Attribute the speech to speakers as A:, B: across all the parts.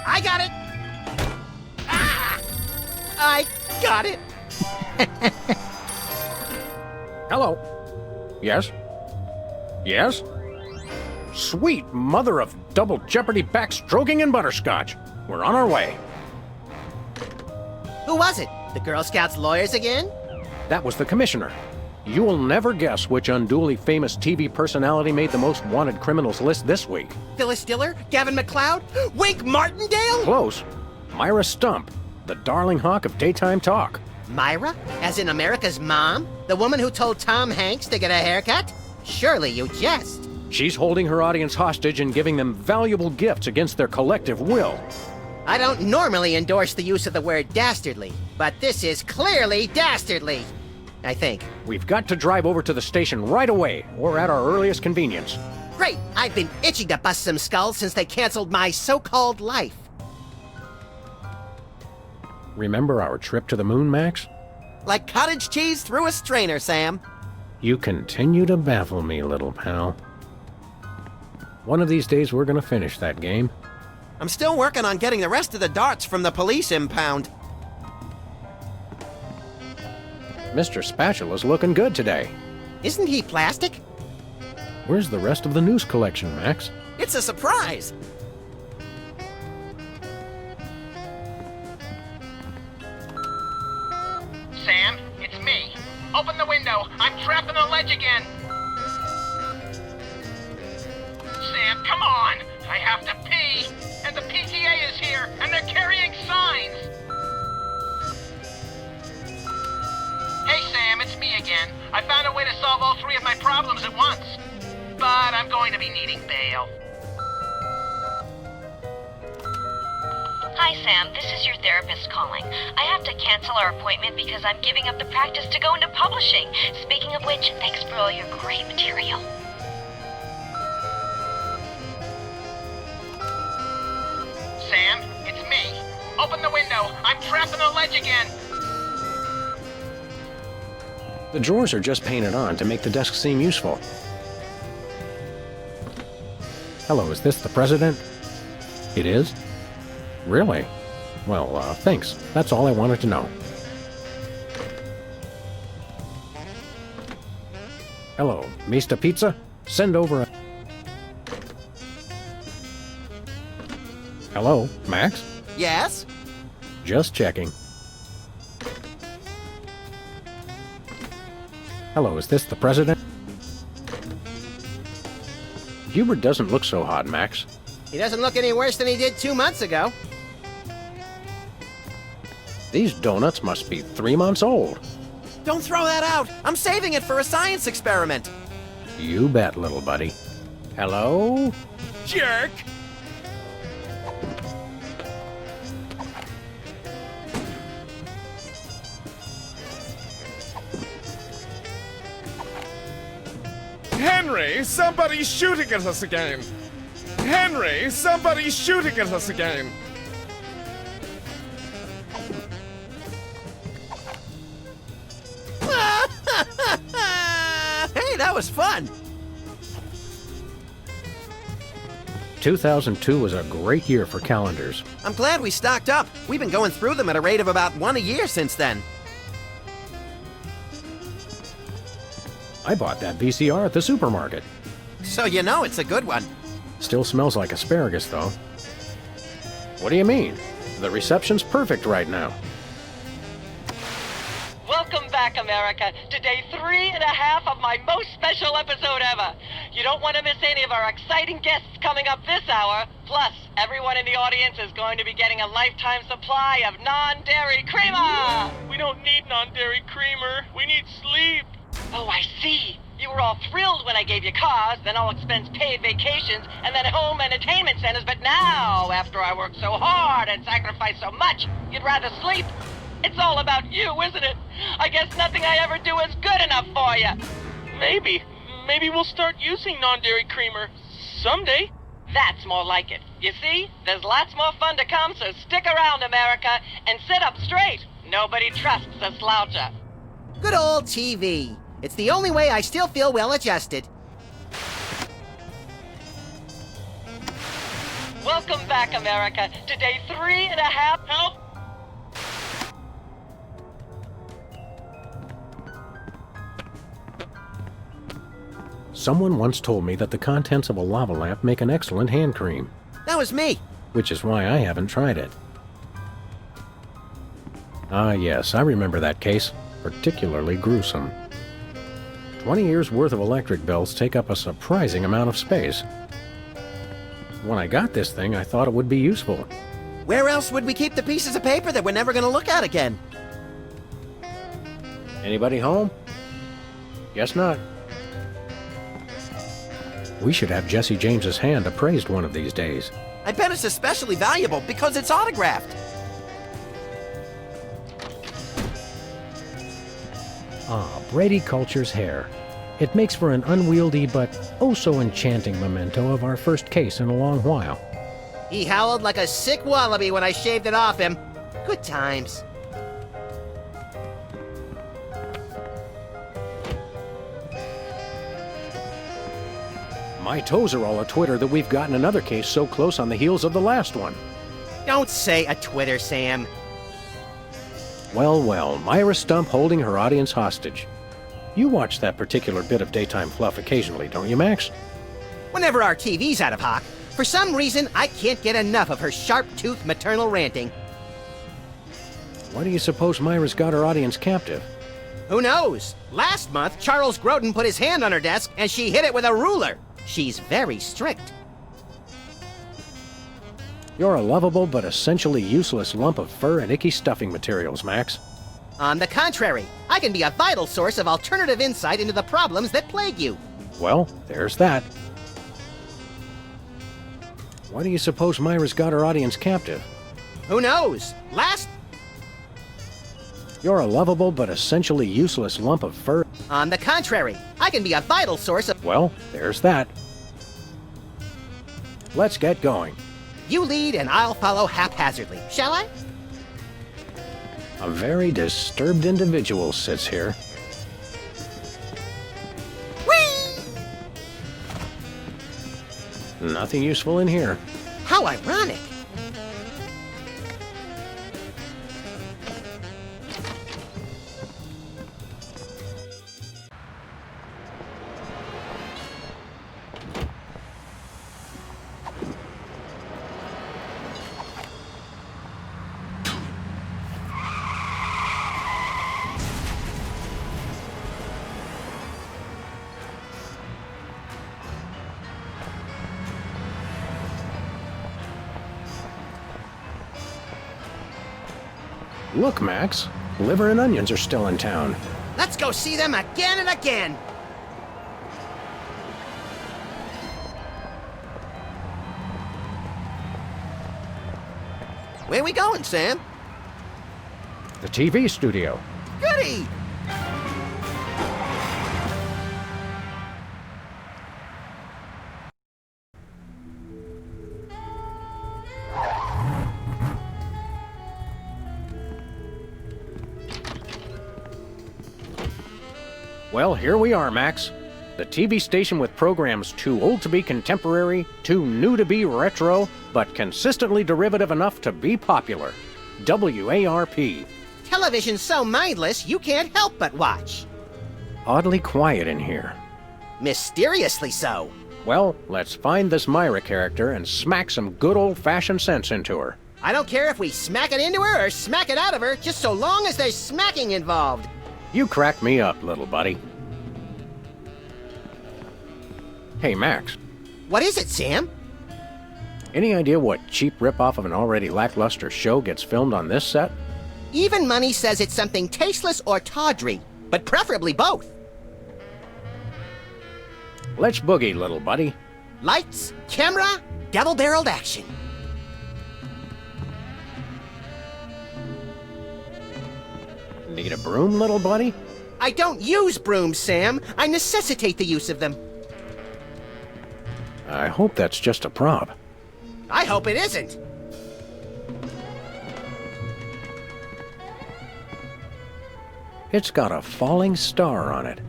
A: I got it! Ah! I got it!
B: Hello. Yes? Yes? Sweet mother of double jeopardy backstroking and butterscotch. We're on our way.
A: Who was it? The Girl Scouts lawyers again?
B: That was the commissioner. You will never guess which unduly famous TV personality made the most wanted criminals list this week.
A: Phyllis Diller? Gavin McLeod? Wink Martindale?
B: Close. Myra Stump, the darling hawk of daytime talk.
A: Myra? As in America's mom? The woman who told Tom Hanks to get a haircut? Surely you jest.
B: She's holding her audience hostage and giving them valuable gifts against their collective will.
A: I don't normally endorse the use of the word dastardly, but this is clearly dastardly. I think.
B: We've got to drive over to the station right away, or at our earliest convenience.
A: Great! I've been itching to bust some skulls since they canceled my so-called life.
B: Remember our trip to the moon, Max?
A: Like cottage cheese through a strainer, Sam.
B: You continue to baffle me, little pal. One of these days we're gonna finish that game.
A: I'm still working on getting the rest of the darts from the police impound.
B: Mr. Spatula's looking good today.
A: Isn't he plastic?
B: Where's the rest of the news collection, Max?
A: It's a surprise!
C: Sam, it's me. Open the window. I'm trapped on a ledge again. Sam, come on. I have to pee. And the PTA is here, and they're carrying signs. Hey, Sam, it's me again. I found a way to solve all three of my problems at once. But I'm going to be needing bail.
D: Hi, Sam. This is your therapist calling. I have to cancel our appointment because I'm giving up the practice to go into publishing. Speaking of which, thanks for all your great material.
C: Sam, it's me. Open the window. I'm trapped on a ledge again.
B: The drawers are just painted on to make the desk seem useful. Hello, is this the president? It is? Really? Well, thanks. That's all I wanted to know. Hello, Mr. Pizza? Send over a... Hello, Max?
A: Yes?
B: Just checking. Hello, is this the president? Hubert doesn't look so hot, Max.
A: He doesn't look any worse than he did 2 months ago.
B: These donuts must be 3 months old.
A: Don't throw that out! I'm saving it for a science experiment!
B: You bet, little buddy. Hello?
C: Jerk!
E: Henry, somebody's shooting at us again! Henry, somebody's shooting at us again!
A: Hey, that was fun!
B: 2002 was a great year for calendars.
F: I'm glad we stocked up. We've been going through them at a rate of about one a year since then.
B: I bought that VCR at the supermarket.
F: So you know it's a good one.
B: Still smells like asparagus, though. What do you mean? The reception's perfect right now.
G: Welcome back, America, to day 3.5 of my most special episode ever. You don't want to miss any of our exciting guests coming up this hour. Plus, everyone in the audience is going to be getting a lifetime supply of non-dairy creamer. We don't need non-dairy creamer. We need sleep. Oh, I see. You were all thrilled when I gave you cars, then all expense paid vacations, and then home entertainment centers. But now, after I worked so hard and sacrificed so much, you'd rather sleep. It's all about you, isn't it? I guess nothing I ever do is good enough for you. Maybe we'll start using non-dairy creamer someday. That's more like it. You see, there's lots more fun to come, so stick around, America, and sit up straight. Nobody trusts a sloucher.
A: Good old TV. It's the only way I still feel well adjusted.
G: Welcome back, America, to day 3.5. Help!
B: Someone once told me that the contents of a lava lamp make an excellent hand cream,
F: That was me.
B: which is why I haven't tried it. Ah, yes, I remember that case. Particularly gruesome. 20 years' worth of electric bills take up a surprising amount of space. When I got this thing, I thought it would be useful.
F: Where else would we keep the pieces of paper that we're never going to look at again?
B: Anybody home? Guess not. We should have Jesse James's hand appraised one of these days.
F: I bet it's especially valuable because it's autographed.
B: Ah, Brady Culture's hair. It makes for an unwieldy but oh-so-enchanting memento of our first case in a long while.
A: He howled like a sick wallaby when I shaved it off him. Good times.
B: My toes are all a-twitter that we've gotten another case so close on the heels of the last one.
A: Don't say a Twitter, Sam.
B: Well, well, Myra Stump holding her audience hostage. You watch that particular bit of daytime fluff occasionally, don't you, Max?
A: Whenever our TV's out of hock, for some reason I can't get enough of her sharp-toothed maternal ranting.
B: Why do you suppose Myra's got her audience captive?
A: Who knows? Last month, Charles Grodin put his hand on her desk and she hit it with a ruler. She's very strict.
B: You're a lovable but essentially useless lump of fur and icky stuffing materials, Max.
A: On the contrary, I can be a vital source of alternative insight into the problems that plague you.
B: Well, there's that. Why do you suppose Myra's got her audience captive?
A: Who knows?
B: You're a lovable but essentially useless lump of fur.
A: On the contrary, I can be a vital source of...
B: Well, there's that. Let's get going.
A: You lead and I'll follow haphazardly, shall I?
B: A very disturbed individual sits here.
A: Whee!
B: Nothing useful in here.
A: How ironic.
B: Look, Max. Liver and onions are still in town.
A: Let's go see them again and again.
F: Where we going, Sam?
B: The TV studio.
F: Goody!
B: Well, here we are, Max. The TV station with programs too old to be contemporary, too new to be retro, but consistently derivative enough to be popular. WARP.
A: Television's so mindless, you can't help but watch.
B: Oddly quiet in here.
A: Mysteriously so.
B: Well, let's find this Myra character and smack some good old-fashioned sense into her.
A: I don't care if we smack it into her or smack it out of her, just so long as there's smacking involved.
B: You crack me up, little buddy. Hey, Max.
A: What is it, Sam?
B: Any idea what cheap ripoff of an already lackluster show gets filmed on this set?
A: Even money says it's something tasteless or tawdry, but preferably both.
B: Let's boogie, little buddy.
A: Lights, camera, double-barreled action.
B: Need a broom, little buddy?
A: I don't use brooms, Sam. I necessitate the use of them.
B: I hope that's just a prop.
A: I hope it isn't.
B: It's got a falling star on it.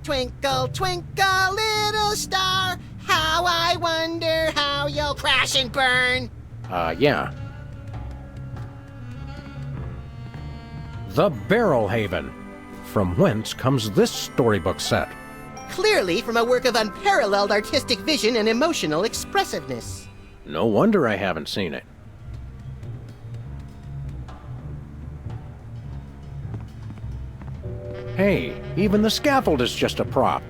A: Twinkle, twinkle, little star, how I wonder how you'll crash and burn.
B: Yeah. The Barrel Haven. From whence comes this storybook set?
A: Clearly from a work of unparalleled artistic vision and emotional expressiveness.
B: No wonder I haven't seen it. Hey, even the scaffold is just a prop.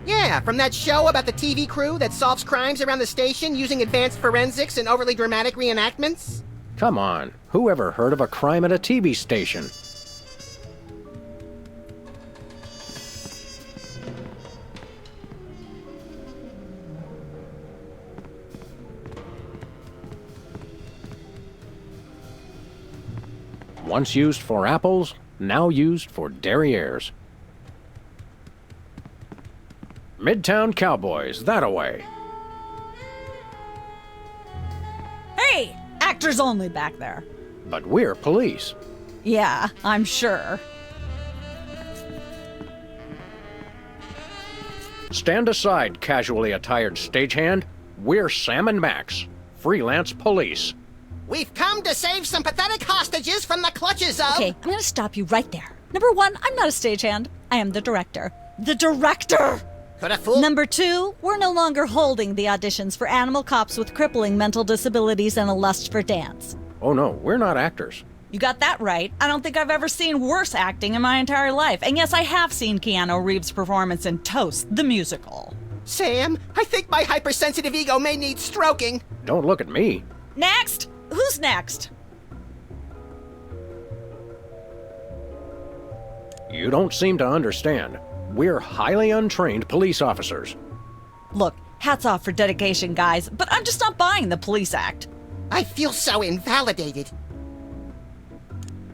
A: Yeah, from that show about the TV crew that solves crimes around the station using advanced forensics and overly dramatic reenactments.
B: Come on, who ever heard of a crime at a TV station? Once used for apples, now used for derrieres. Midtown Cowboys, that-a-way.
H: Hey! Actors only back there.
B: But we're police.
H: Yeah, I'm sure.
B: Stand aside, casually attired stagehand. We're Sam and Max, freelance police.
A: We've come to save some pathetic hostages from the clutches of...
H: Okay, I'm gonna stop you right there. Number one, I'm not a stagehand. I am the director. The director!
A: Could a fool...
H: Number two, we're no longer holding the auditions for animal cops with crippling mental disabilities and a lust for dance.
B: Oh no, we're not actors.
H: You got that right. I don't think I've ever seen worse acting in my entire life. And yes, I have seen Keanu Reeves' performance in Toast, the musical.
A: Sam, I think my hypersensitive ego may need stroking.
B: Don't look at me.
H: Next! Who's next?
B: You don't seem to understand. We're highly untrained police officers.
H: Look, hats off for dedication, guys, but I'm just not buying the police act.
A: I feel so invalidated.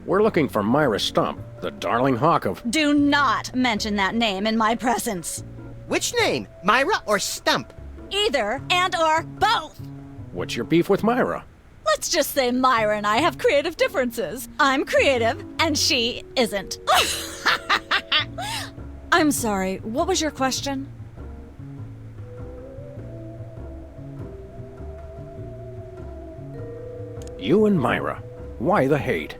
B: We're looking for Myra Stump, the darling hawk of...
H: Do not mention that name in my presence.
A: Which name, Myra or Stump?
H: Either and or both.
B: What's your beef with Myra?
H: Let's just say Myra and I have creative differences. I'm creative, and she isn't. I'm sorry, what was your question?
B: You and Myra. Why the hate?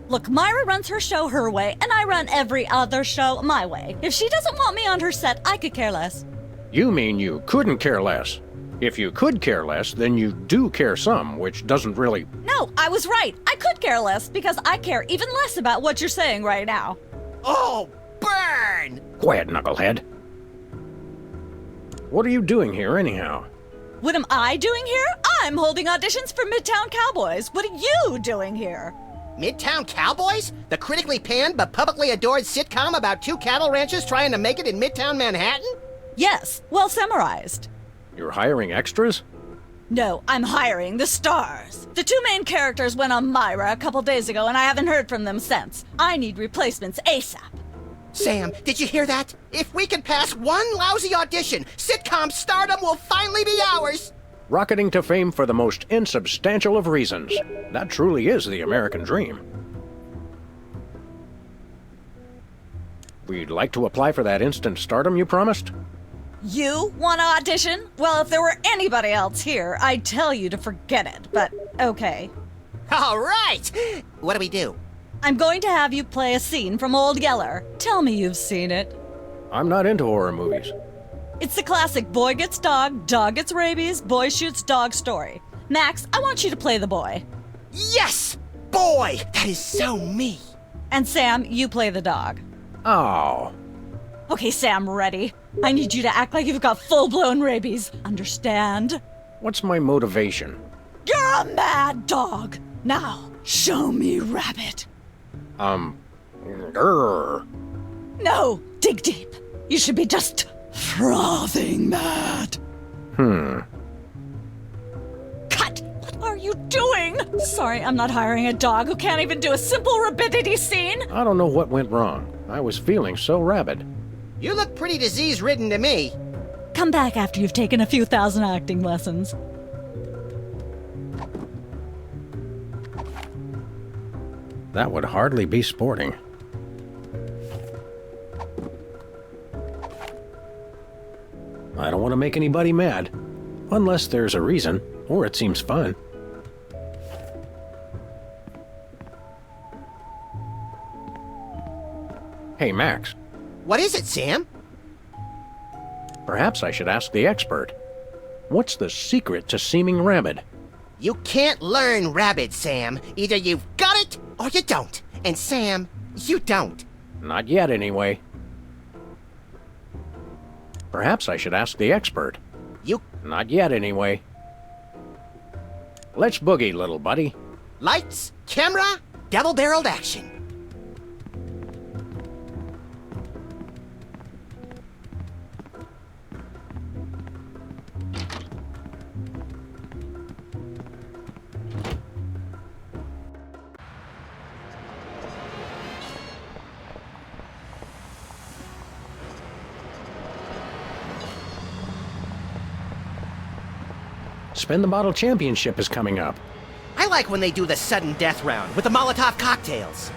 H: Look, Myra runs her show her way, and I run every other show my way. If she doesn't want me on her set, I could care less.
B: You mean you couldn't care less? If you could care less, then you do care some, which doesn't really...
H: No, I was right. I could care less because I care even less about what you're saying right now.
A: Oh, burn!
B: Quiet, knucklehead. What are you doing here, anyhow?
H: What am I doing here? I'm holding auditions for Midtown Cowboys. What are you doing here?
A: Midtown Cowboys? The critically panned but publicly adored sitcom about two cattle ranchers trying to make it in Midtown Manhattan?
H: Yes, well summarized.
B: You're hiring extras?
H: No, I'm hiring the stars. The two main characters went on Myra a couple days ago, and I haven't heard from them since. I need replacements ASAP.
A: Sam, did you hear that? If we can pass one lousy audition, sitcom stardom will finally be ours!
B: Rocketing to fame for the most insubstantial of reasons. That truly is the American dream. We'd like to apply for that instant stardom you promised?
H: You want to audition? Well, if there were anybody else here, I'd tell you to forget it, but okay.
A: All right! What do we do?
H: I'm going to have you play a scene from Old Yeller. Tell me you've seen it.
B: I'm not into horror movies.
H: It's the classic boy gets dog gets rabies, boy shoots dog story. Max, I want you to play the boy.
A: Yes! Boy! That is so me!
H: And Sam, you play the dog.
B: Oh.
H: Okay, Sam, ready? I need you to act like you've got full-blown rabies. Understand?
B: What's my motivation?
H: You're a mad dog. Now, show me Rabbit.
B: Grr.
H: No, dig deep. You should be just frothing mad. Cut! What are you doing? Sorry, I'm not hiring a dog who can't even do a simple rapidity scene.
B: I don't know what went wrong. I was feeling so rabid.
A: You look pretty disease-ridden to me.
H: Come back after you've taken a few thousand acting lessons.
B: That would hardly be sporting. I don't want to make anybody mad. Unless there's a reason, or it seems fun. Hey, Max.
A: What is it, Sam?
B: Perhaps I should ask the expert. What's the secret to seeming rabid?
A: You can't learn rabid, Sam. Either you've got it or you don't. And Sam, you don't.
B: Not yet, anyway. Perhaps I should ask the expert.
A: You...
B: Not yet, anyway. Let's boogie, little buddy.
A: Lights, camera, double-barreled action.
B: Spin the Bottle Championship is coming up.
A: I like when they do the sudden death round with the Molotov cocktails.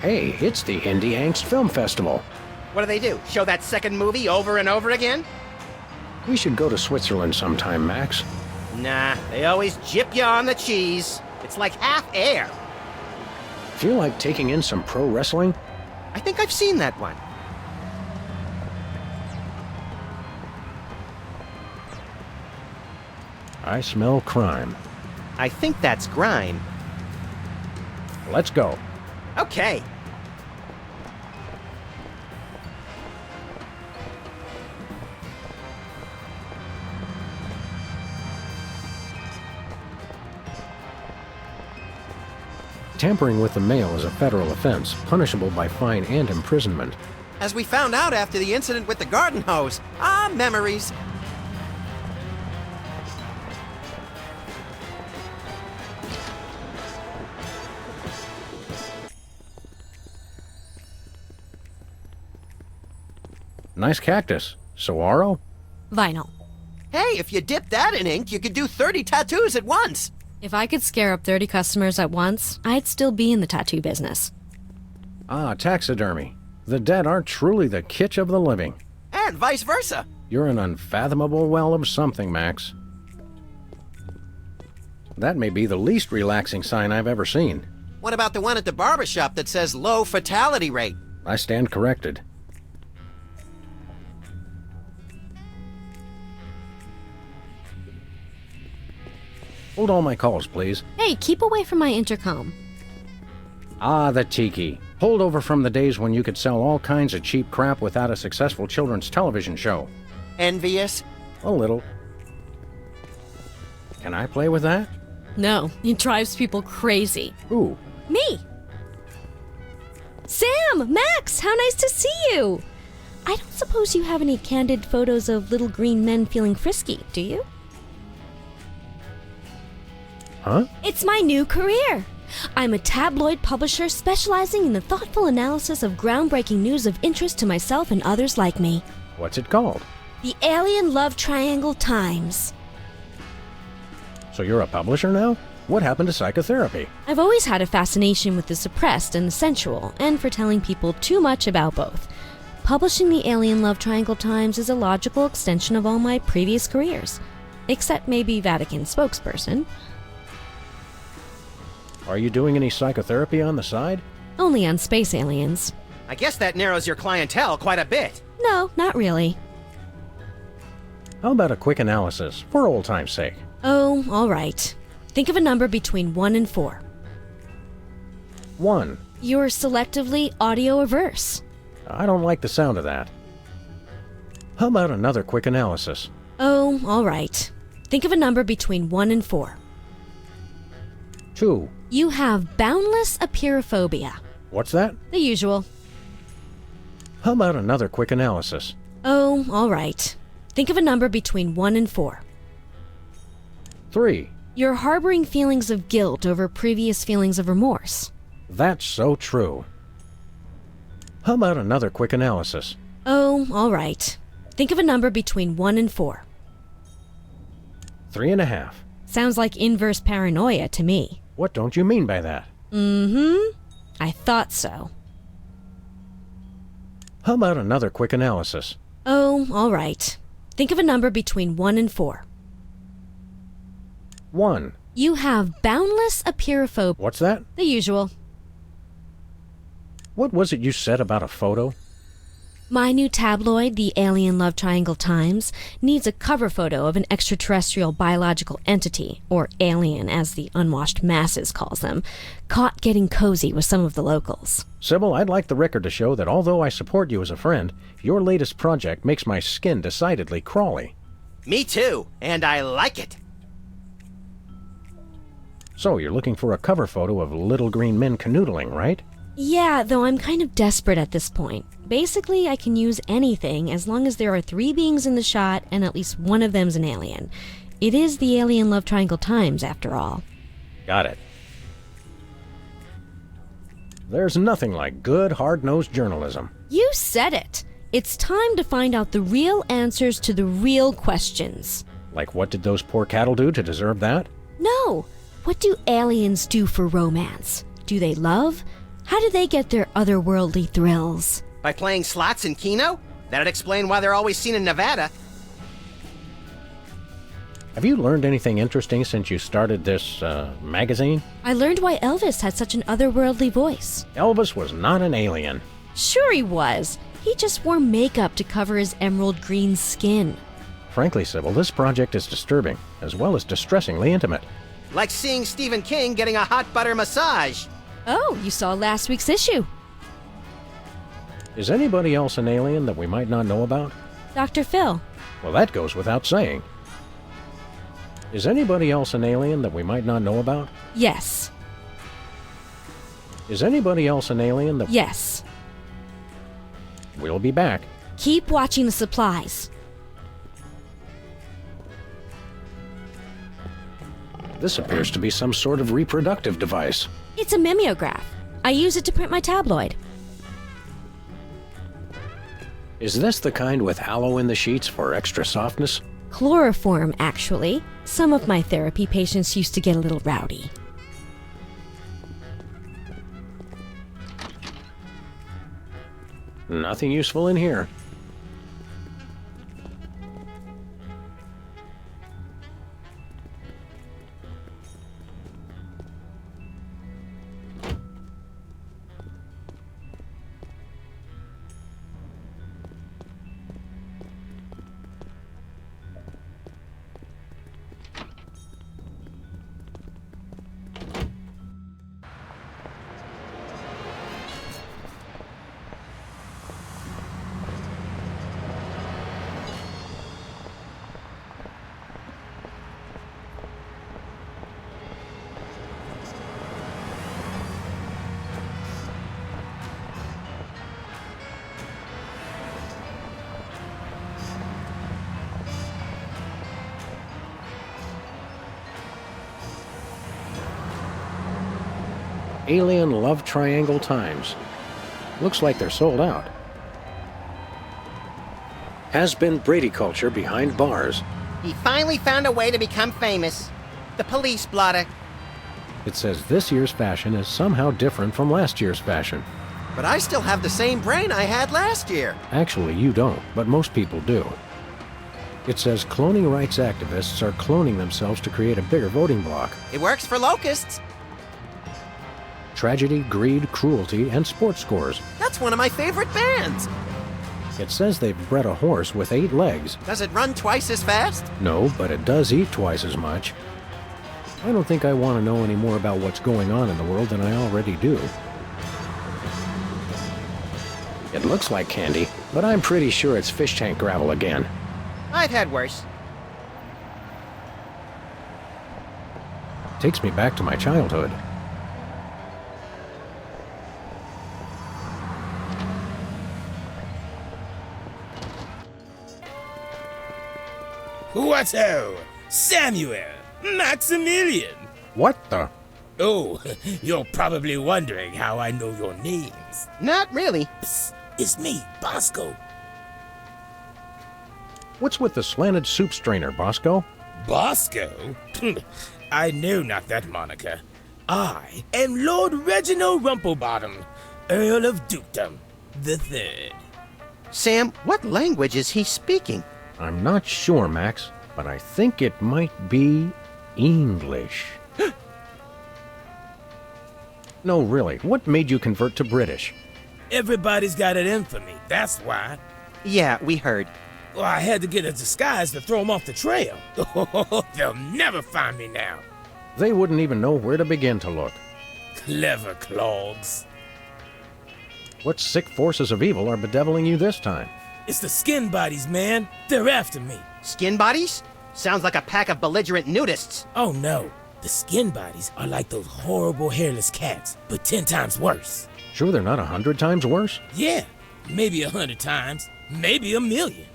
B: Hey, it's the Indie Angst Film Festival.
A: What do they do? Show that second movie over and over again?
B: We should go to Switzerland sometime, Max.
A: Nah, they always jip you on the cheese. It's like half air.
B: Feel like taking in some pro wrestling?
A: I think I've seen that one.
B: I smell crime.
A: I think that's grime.
B: Let's go.
A: Okay.
B: Tampering with the mail is a federal offense, punishable by fine and imprisonment.
F: As we found out after the incident with the garden hose. Ah, memories.
B: Nice cactus. Saguaro?
I: Vinyl.
F: Hey, if you dip that in ink, you could do 30 tattoos at once.
I: If I could scare up 30 customers at once, I'd still be in the tattoo business.
B: Ah, taxidermy. The dead are truly the kitsch of the living.
F: And vice versa.
B: You're an unfathomable well of something, Max. That may be the least relaxing sign I've ever seen.
F: What about the one at the barbershop that says low fatality rate?
B: I stand corrected. Hold all my calls, please.
I: Hey, keep away from my intercom.
B: Ah, the tiki. Holdover from the days when you could sell all kinds of cheap crap without a successful children's television show.
F: Envious?
B: A little. Can I play with that?
I: No, it drives people crazy.
B: Ooh.
I: Me! Sam! Max! How nice to see you! I don't suppose you have any candid photos of little green men feeling frisky, do you?
B: Huh?
I: It's my new career! I'm a tabloid publisher specializing in the thoughtful analysis of groundbreaking news of interest to myself and others like me.
B: What's it called?
I: The Alien Love Triangle Times.
B: So you're a publisher now? What happened to psychotherapy?
I: I've always had a fascination with the suppressed and the sensual, and for telling people too much about both. Publishing the Alien Love Triangle Times is a logical extension of all my previous careers. Except maybe Vatican spokesperson.
B: Are you doing any psychotherapy on the side?
I: Only on space aliens.
F: I guess that narrows your clientele quite a bit.
I: No, not really.
B: How about a quick analysis, for old time's sake?
I: Oh, all right. Think of a number between 1 and 4.
B: 1.
I: You're selectively audio averse.
B: I don't like the sound of that. How about another quick analysis?
I: Oh, all right. Think of a number between 1 and 4.
B: 2.
I: You have boundless apeirophobia.
B: What's that?
I: The usual.
B: How about another quick analysis?
I: Oh, all right. Think of a number between 1 and 4.
B: 3.
I: You're harboring feelings of guilt over previous feelings of remorse.
B: That's so true. How about another quick analysis?
I: Oh, all right. Think of a number between 1 and 4.
B: 3.5.
I: Sounds like inverse paranoia to me.
B: What don't you mean by that?
I: I thought so.
B: How about another quick analysis?
I: Oh, all right. Think of a number between 1 and 4.
B: 1.
I: You have boundless apeirophobia.
B: What's that?
I: The usual.
B: What was it you said about a photo?
I: My new tabloid, the Alien Love Triangle Times, needs a cover photo of an extraterrestrial biological entity, or alien as the unwashed masses calls them, caught getting cozy with some of the locals.
B: Sybil, I'd like the record to show that although I support you as a friend, your latest project makes my skin decidedly crawly.
F: Me too, and I like it.
B: So you're looking for a cover photo of little green men canoodling, right?
I: Yeah, though I'm kind of desperate at this point. Basically, I can use anything as long as there are 3 beings in the shot and at least one of them's an alien. It is the Alien Love Triangle Times, after all.
B: Got it. There's nothing like good, hard-nosed journalism.
I: You said it! It's time to find out the real answers to the real questions.
B: Like what did those poor cattle do to deserve that?
I: No! What do aliens do for romance? Do they love? How do they get their otherworldly thrills?
F: By playing slots in Keno? That'd explain why they're always seen in Nevada.
B: Have you learned anything interesting since you started this, magazine?
I: I learned why Elvis had such an otherworldly voice.
B: Elvis was not an alien.
I: Sure he was. He just wore makeup to cover his emerald green skin.
B: Frankly, Sybil, this project is disturbing, as well as distressingly intimate.
F: Like seeing Stephen King getting a hot butter massage.
I: Oh, you saw last week's issue.
B: Is anybody else an alien that we might not know about?
I: Dr. Phil.
B: Well, that goes without saying. Is anybody else an alien that we might not know about?
I: Yes.
B: Is anybody else an alien that...
I: Yes.
B: We'll be back.
I: Keep watching the supplies.
B: This appears to be some sort of reproductive device.
I: It's a mimeograph. I use it to print my tabloid.
B: Is this the kind with aloe in the sheets for extra softness?
I: Chloroform, actually. Some of my therapy patients used to get a little rowdy.
B: Nothing useful in here. Alien Love Triangle Times. Looks like they're sold out. Has been Brady culture behind bars.
A: He finally found a way to become famous. The police blotter.
B: It says this year's fashion is somehow different from last year's fashion.
F: But I still have the same brain I had last year.
B: Actually, you don't, but most people do. It says cloning rights activists are cloning themselves to create a bigger voting bloc.
F: It works for locusts.
B: Tragedy, greed, cruelty, and sports scores.
F: That's one of my favorite bands.
B: It says they've bred a horse with 8 legs.
F: Does it run twice as fast?
B: No, but it does eat twice as much. I don't think I want to know any more about what's going on in the world than I already do. It looks like candy, but I'm pretty sure it's fish tank gravel again.
A: I've had worse.
B: Takes me back to my childhood.
J: What ho! Samuel! Maximilian!
B: What the?
J: Oh, you're probably wondering how I know your names.
A: Not really.
J: Psst, it's me, Bosco.
B: What's with the slanted soup strainer, Bosco?
J: Bosco? I know not that moniker. I am Lord Reginald Rumplebottom, Earl of Dukedom the Third.
A: Sam, what language is he speaking?
B: I'm not sure, Max, but I think it might be English. No, really, what made you convert to British?
J: Everybody's got it in for me, that's why.
A: Yeah, we heard.
J: Well, I had to get a disguise to throw them off the trail. They'll never find me now.
B: They wouldn't even know where to begin to look.
J: Clever clogs.
B: What sick forces of evil are bedeviling you this time?
J: It's the skin bodies, man. They're after me.
A: Skin bodies? Sounds like a pack of belligerent nudists.
J: Oh no, the skin bodies are like those horrible hairless cats, but 10 times worse.
B: Sure they're not 100 times worse?
J: Yeah, maybe 100 times, maybe 1,000,000.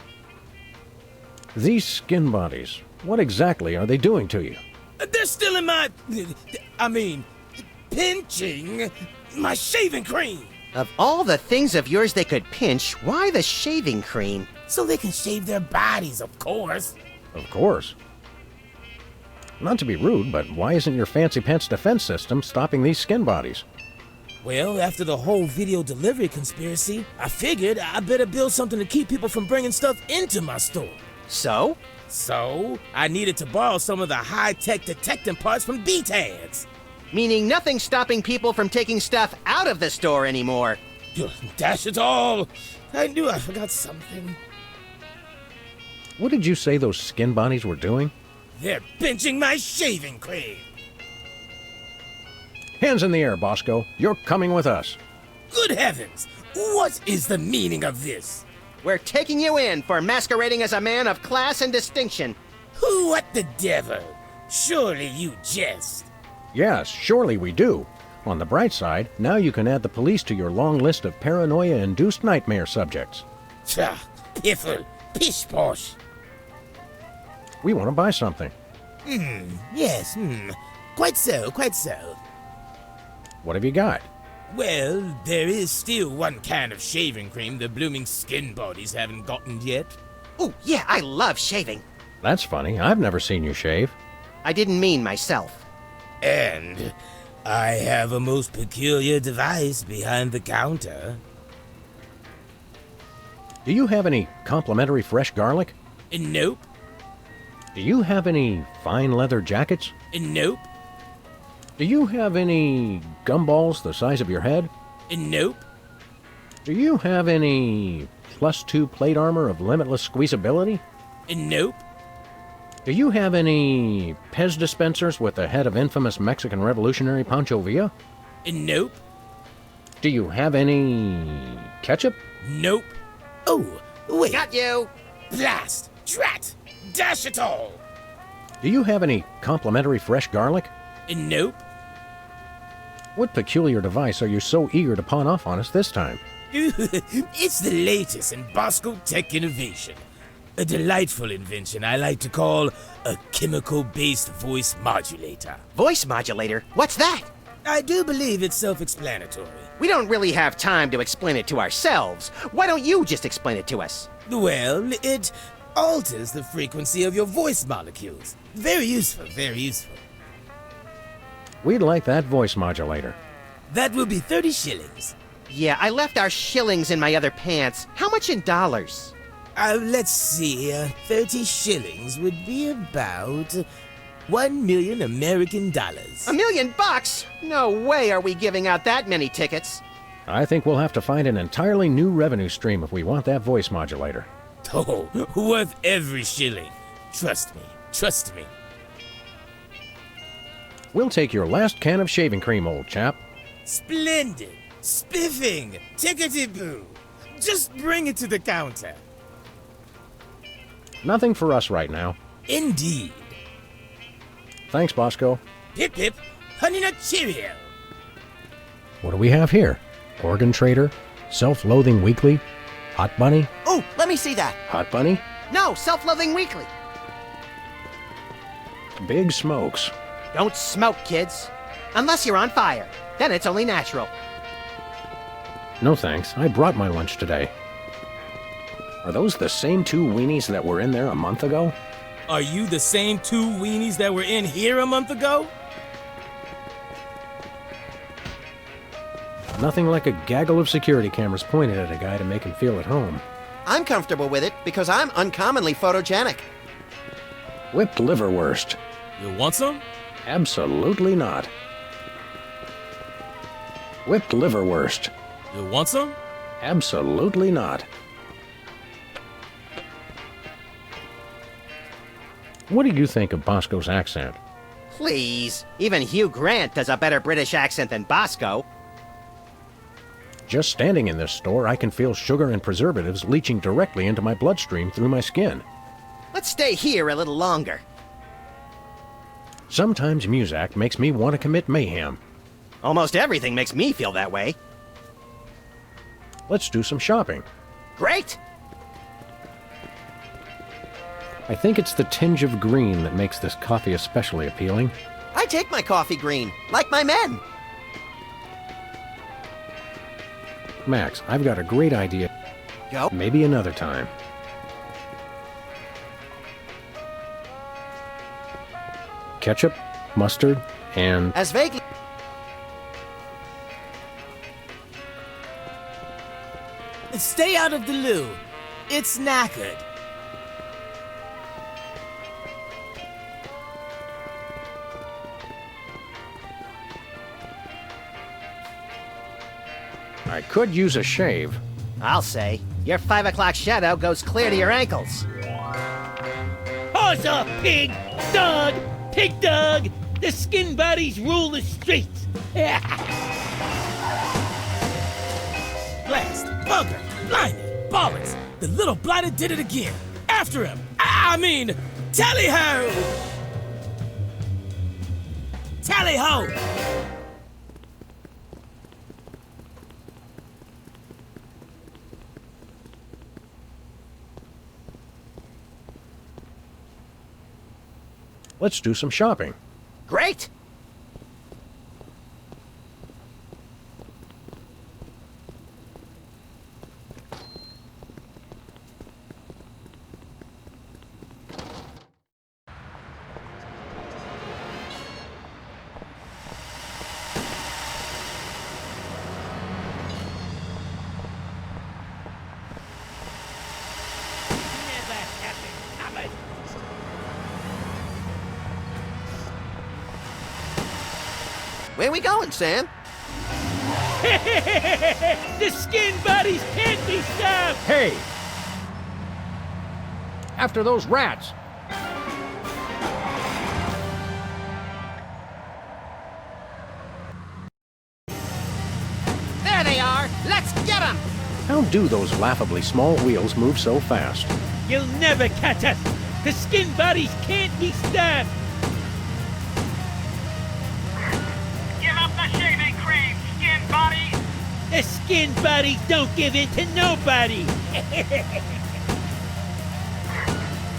B: These skin bodies, what exactly are they doing to you?
J: They're stealing pinching my shaving cream.
A: Of all the things of yours they could pinch, why the shaving cream?
J: So they can shave their bodies, of course.
B: Of course. Not to be rude, but why isn't your fancy pants defense system stopping these skin bodies?
J: Well, after the whole video delivery conspiracy, I figured I better build something to keep people from bringing stuff into my store.
A: So?
J: So, I needed to borrow some of the high-tech detecting parts from B-Tads.
A: Meaning nothing's stopping people from taking stuff out of the store anymore.
J: Dash it all! I knew I forgot something.
B: What did you say those skin bodies were doing?
J: They're pinching my shaving cream.
B: Hands in the air, Bosco. You're coming with us.
J: Good heavens! What is the meaning of this?
A: We're taking you in for masquerading as a man of class and distinction.
J: What the devil? Surely you jest.
B: Yes, surely we do. On the bright side, now you can add the police to your long list of paranoia-induced nightmare subjects.
J: Tch, piffle, pish-posh.
B: We want to buy something.
J: Yes, quite so, quite so.
B: What have you got?
J: Well, there is still one kind of shaving cream the blooming skin bodies haven't gotten yet.
A: Oh, yeah, I love shaving.
B: That's funny. I've never seen you shave.
A: I didn't mean myself.
J: And I have a most peculiar device behind the counter.
B: Do you have any complimentary fresh garlic?
J: Nope.
B: Do you have any fine leather jackets?
J: Nope.
B: Do you have any gumballs the size of your head?
J: Nope.
B: Do you have any +2 plate armor of limitless squeezability?
J: Nope.
B: Do you have any Pez dispensers with the head of infamous Mexican revolutionary Pancho Villa?
J: Nope.
B: Do you have any ketchup?
J: Nope. Oh, wait.
A: Got you!
J: Blast! Drat! Dash it all!
B: Do you have any complimentary fresh garlic?
J: Nope.
B: What peculiar device are you so eager to pawn off on us this time?
J: It's the latest in Bosco tech innovation. A delightful invention I like to call a chemical-based voice modulator.
A: Voice modulator? What's that?
J: I do believe it's self-explanatory.
A: We don't really have time to explain it to ourselves. Why don't you just explain it to us?
J: Well, it alters the frequency of your voice molecules. Very useful, very useful.
B: We'd like that voice modulator.
J: That will be 30 shillings.
A: Yeah, I left our shillings in my other pants. How much in dollars?
J: Let's see. 30 shillings would be about 1 million American dollars.
A: $1 million? No way are we giving out that many tickets.
B: I think we'll have to find an entirely new revenue stream if we want that voice modulator.
J: Oh, worth every shilling. Trust me. Trust me.
B: We'll take your last can of shaving cream, old chap.
J: Splendid. Spiffing. Tickety-boo. Just bring it to the counter.
B: Nothing for us right now.
J: Indeed.
B: Thanks, Bosco.
J: Pip pip. Honey nut Cheerio.
B: What do we have here? Organ Trader? Self-Loathing Weekly? Hot Bunny?
F: Oh, let me see that.
B: Hot Bunny?
A: No, Self-Loathing Weekly.
B: Big smokes.
A: Don't smoke, kids. Unless you're on fire. Then it's only natural.
B: No thanks. I brought my lunch today. Are those the same 2 weenies that were in there a month ago?
J: Are you the same 2 weenies that were in here a month ago?
B: Nothing like a gaggle of security cameras pointed at a guy to make him feel at home.
F: I'm comfortable with it because I'm uncommonly photogenic.
B: Whipped liverwurst.
J: You want some?
B: Absolutely not. Whipped liverwurst.
J: You want some?
B: Absolutely not. What do you think of Bosco's accent?
A: Please. Even Hugh Grant does a better British accent than Bosco.
B: Just standing in this store, I can feel sugar and preservatives leaching directly into my bloodstream through my skin.
A: Let's stay here a little longer.
B: Sometimes Muzak makes me want to commit mayhem.
A: Almost everything makes me feel that way.
B: Let's do some shopping.
A: Great!
B: I think it's the tinge of green that makes this coffee especially appealing.
F: I take my coffee green, like my men.
B: Max, I've got a great idea.
F: Go.
B: Maybe another time. Ketchup, mustard, and...
F: As vaguely...
J: Stay out of the loo. It's knackered.
B: I could use a shave.
A: I'll say. Your 5 o'clock shadow goes clear to your ankles.
K: Horse off, pig! Dog! Pig dog! The skin bodies rule the streets!
J: Blast! Bugger! Blinded! Bollocks! The little blighter did it again! After him! I mean, tally-ho! Tally-ho!
B: Let's do some shopping.
A: Great!
F: Where we going, Sam?
K: The skin bodies can't be stopped!
B: Hey! After those rats!
A: There they are! Let's get them!
B: How do those laughably small wheels move so fast?
K: You'll never catch us! The skin bodies can't be stopped!
C: Give up the shaving cream, skin body!
K: The skin bodies don't give in to nobody!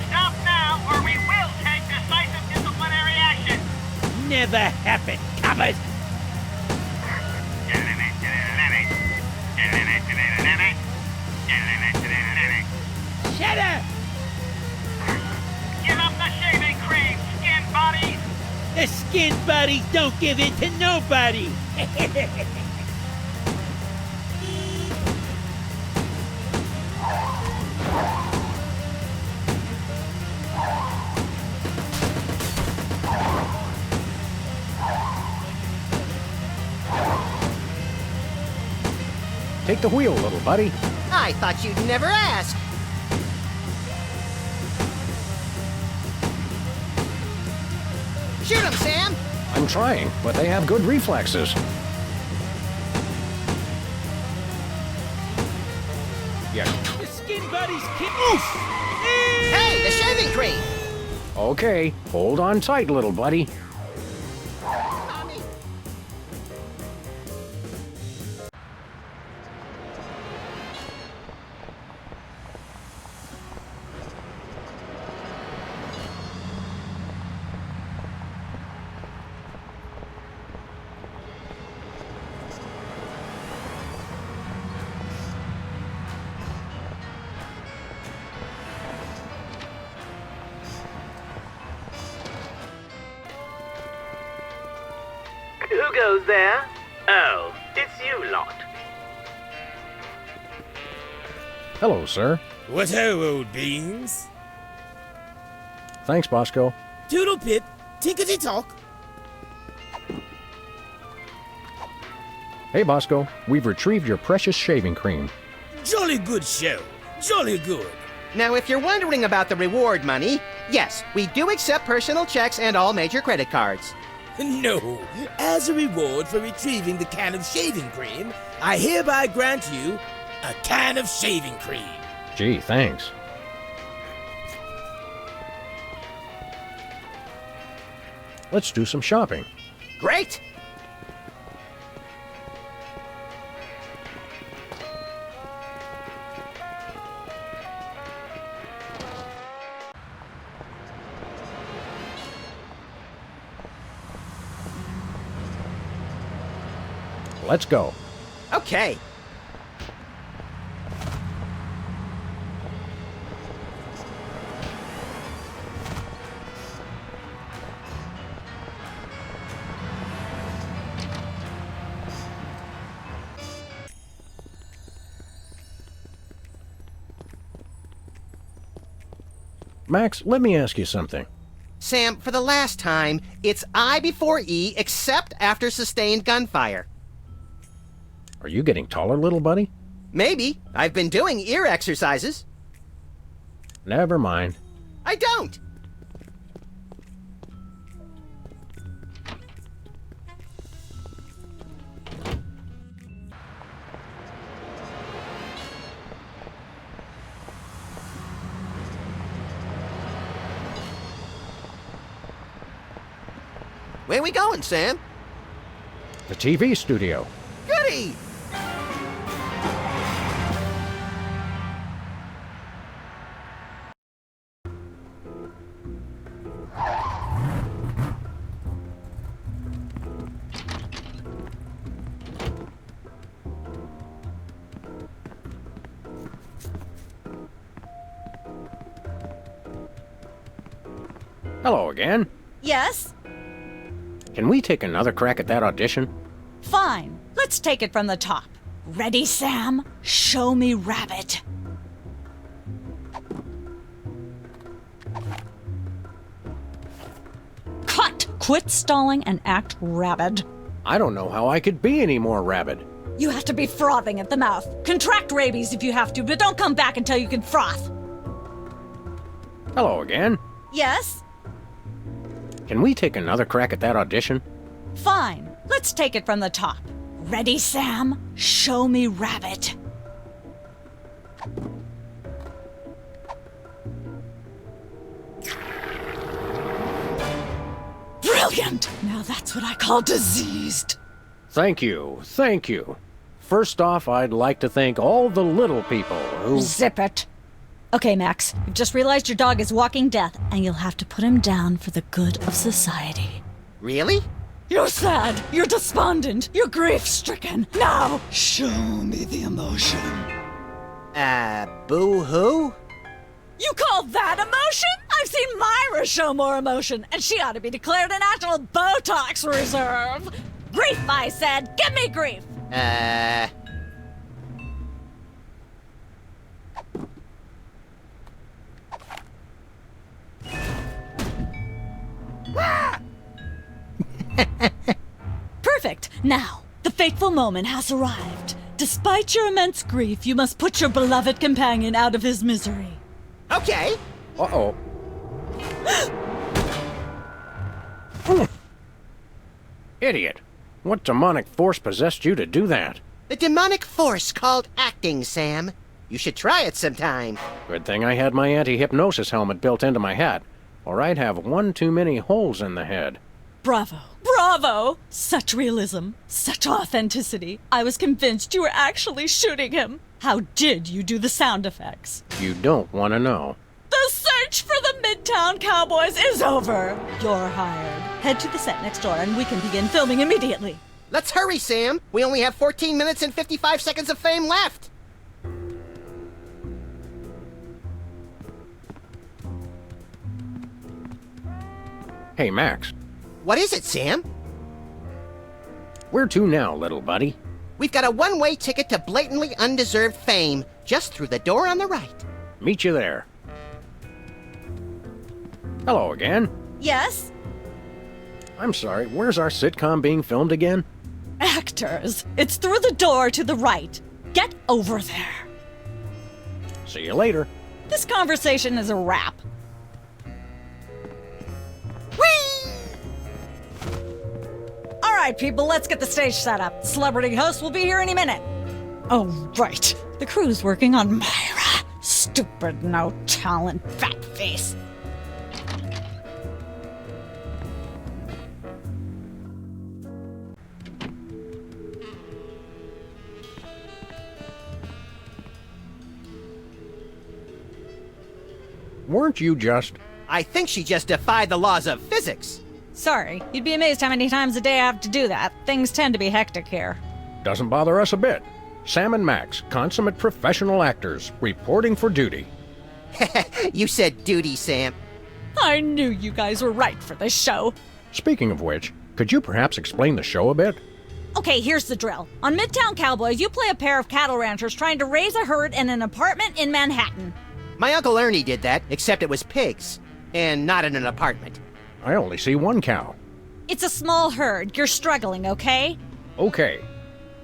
C: Stop now, or we will take decisive disciplinary action!
K: Never happen, coppers! Shut up!
C: Give up the shaving cream, skin body!
K: The skin bodies don't give in to nobody!
B: Take the wheel, little buddy.
A: I thought you'd never ask. Shoot him, Sam!
B: I'm trying, but they have good reflexes. Yeah.
K: The skin buddies kick. Oof!
A: Hey, the shaving cream!
B: Okay, hold on tight, little buddy.
L: Who goes there? Oh, it's you lot.
B: Hello, sir.
J: What ho, old beans?
B: Thanks, Bosco.
J: Toodle pip, tinkety talk.
B: Hey, Bosco, we've retrieved your precious shaving cream.
J: Jolly good show. Jolly good.
A: Now, if you're wondering about the reward money, yes, we do accept personal checks and all major credit cards.
J: No, as a reward for retrieving the can of shaving cream, I hereby grant you a can of shaving cream.
B: Gee, thanks. Let's do some shopping.
A: Great!
B: Let's go.
A: Okay.
B: Max, let me ask you something.
A: Sam, for the last time, it's I before E except after sustained gunfire.
B: Are you getting taller, little buddy?
A: Maybe. I've been doing ear exercises.
B: Never mind.
A: I don't! Where we going, Sam?
B: The TV studio.
A: Goody!
B: Hello again.
H: Yes?
B: Can we take another crack at that audition?
H: Fine. Let's take it from the top. Ready, Sam? Show me Rabbit. Cut! Quit stalling and act rabid.
B: I don't know how I could be any more rabid.
H: You have to be frothing at the mouth. Contract rabies if you have to, but don't come back until you can froth.
B: Hello again.
H: Yes?
B: Can we take another crack at that audition?
H: Fine. Let's take it from the top. Ready, Sam? Show me Rabbit. Brilliant! Now that's what I call diseased.
B: Thank you, thank you. First off, I'd like to thank all the little people who...
H: Zip it. Okay, Max, you've just realized your dog is walking death, and you'll have to put him down for the good of society.
A: Really?
H: You're sad, you're despondent, you're grief-stricken. Now, show me the emotion.
A: Boo-hoo?
H: You call that emotion? I've seen Myra show more emotion, and she ought to be declared a national Botox reserve. Grief, I said. Give me grief. Perfect. Now, the fateful moment has arrived. despite your immense grief, you must put your beloved companion out of his misery.
A: Okay.
B: Uh-oh. Idiot. What demonic force possessed you to do that?
A: The demonic force called acting, Sam. You should try it sometime.
B: Good thing I had my anti-hypnosis helmet built into my head, or I'd have one too many holes in the head.
H: Bravo. Bravo! Such realism. Such authenticity. I was convinced you were actually shooting him. How did you do the sound effects?
B: You don't want to know.
H: The search for the Midtown Cowboys is over. You're hired. Head to the set next door and we can begin filming immediately.
A: Let's hurry, Sam. We only have 14 minutes and 55 seconds of fame left.
B: Hey, Max.
A: What is it, Sam?
B: Where to now, little buddy?
A: We've got a one-way ticket to blatantly undeserved fame, just through the door on the right.
B: Meet you there. Hello again.
H: Yes?
B: I'm sorry, where's our sitcom being filmed again?
H: Actors. It's through the door to the right. Get over there.
B: See you later.
H: This conversation is a wrap. All right, people, let's get the stage set up. Celebrity host will be here any minute. Oh, right. The crew's working on Myra. Stupid, no talent, fat face.
B: Weren't you just...
A: I think she just defied the laws of physics.
H: Sorry, you'd be amazed how many times a day I have to do that. Things tend to be hectic here.
B: Doesn't bother us a bit. Sam and Max, consummate professional actors, reporting for duty.
A: You said duty, Sam.
H: I knew you guys were right for this show.
B: Speaking of which, could you perhaps explain the show a bit?
H: Okay, here's the drill. On Midtown Cowboys, you play a pair of cattle ranchers trying to raise a herd in an apartment in Manhattan.
A: My Uncle Ernie did that, except it was pigs. And not in an apartment.
B: I only see one cow.
H: It's a small herd. You're struggling, okay?
B: Okay.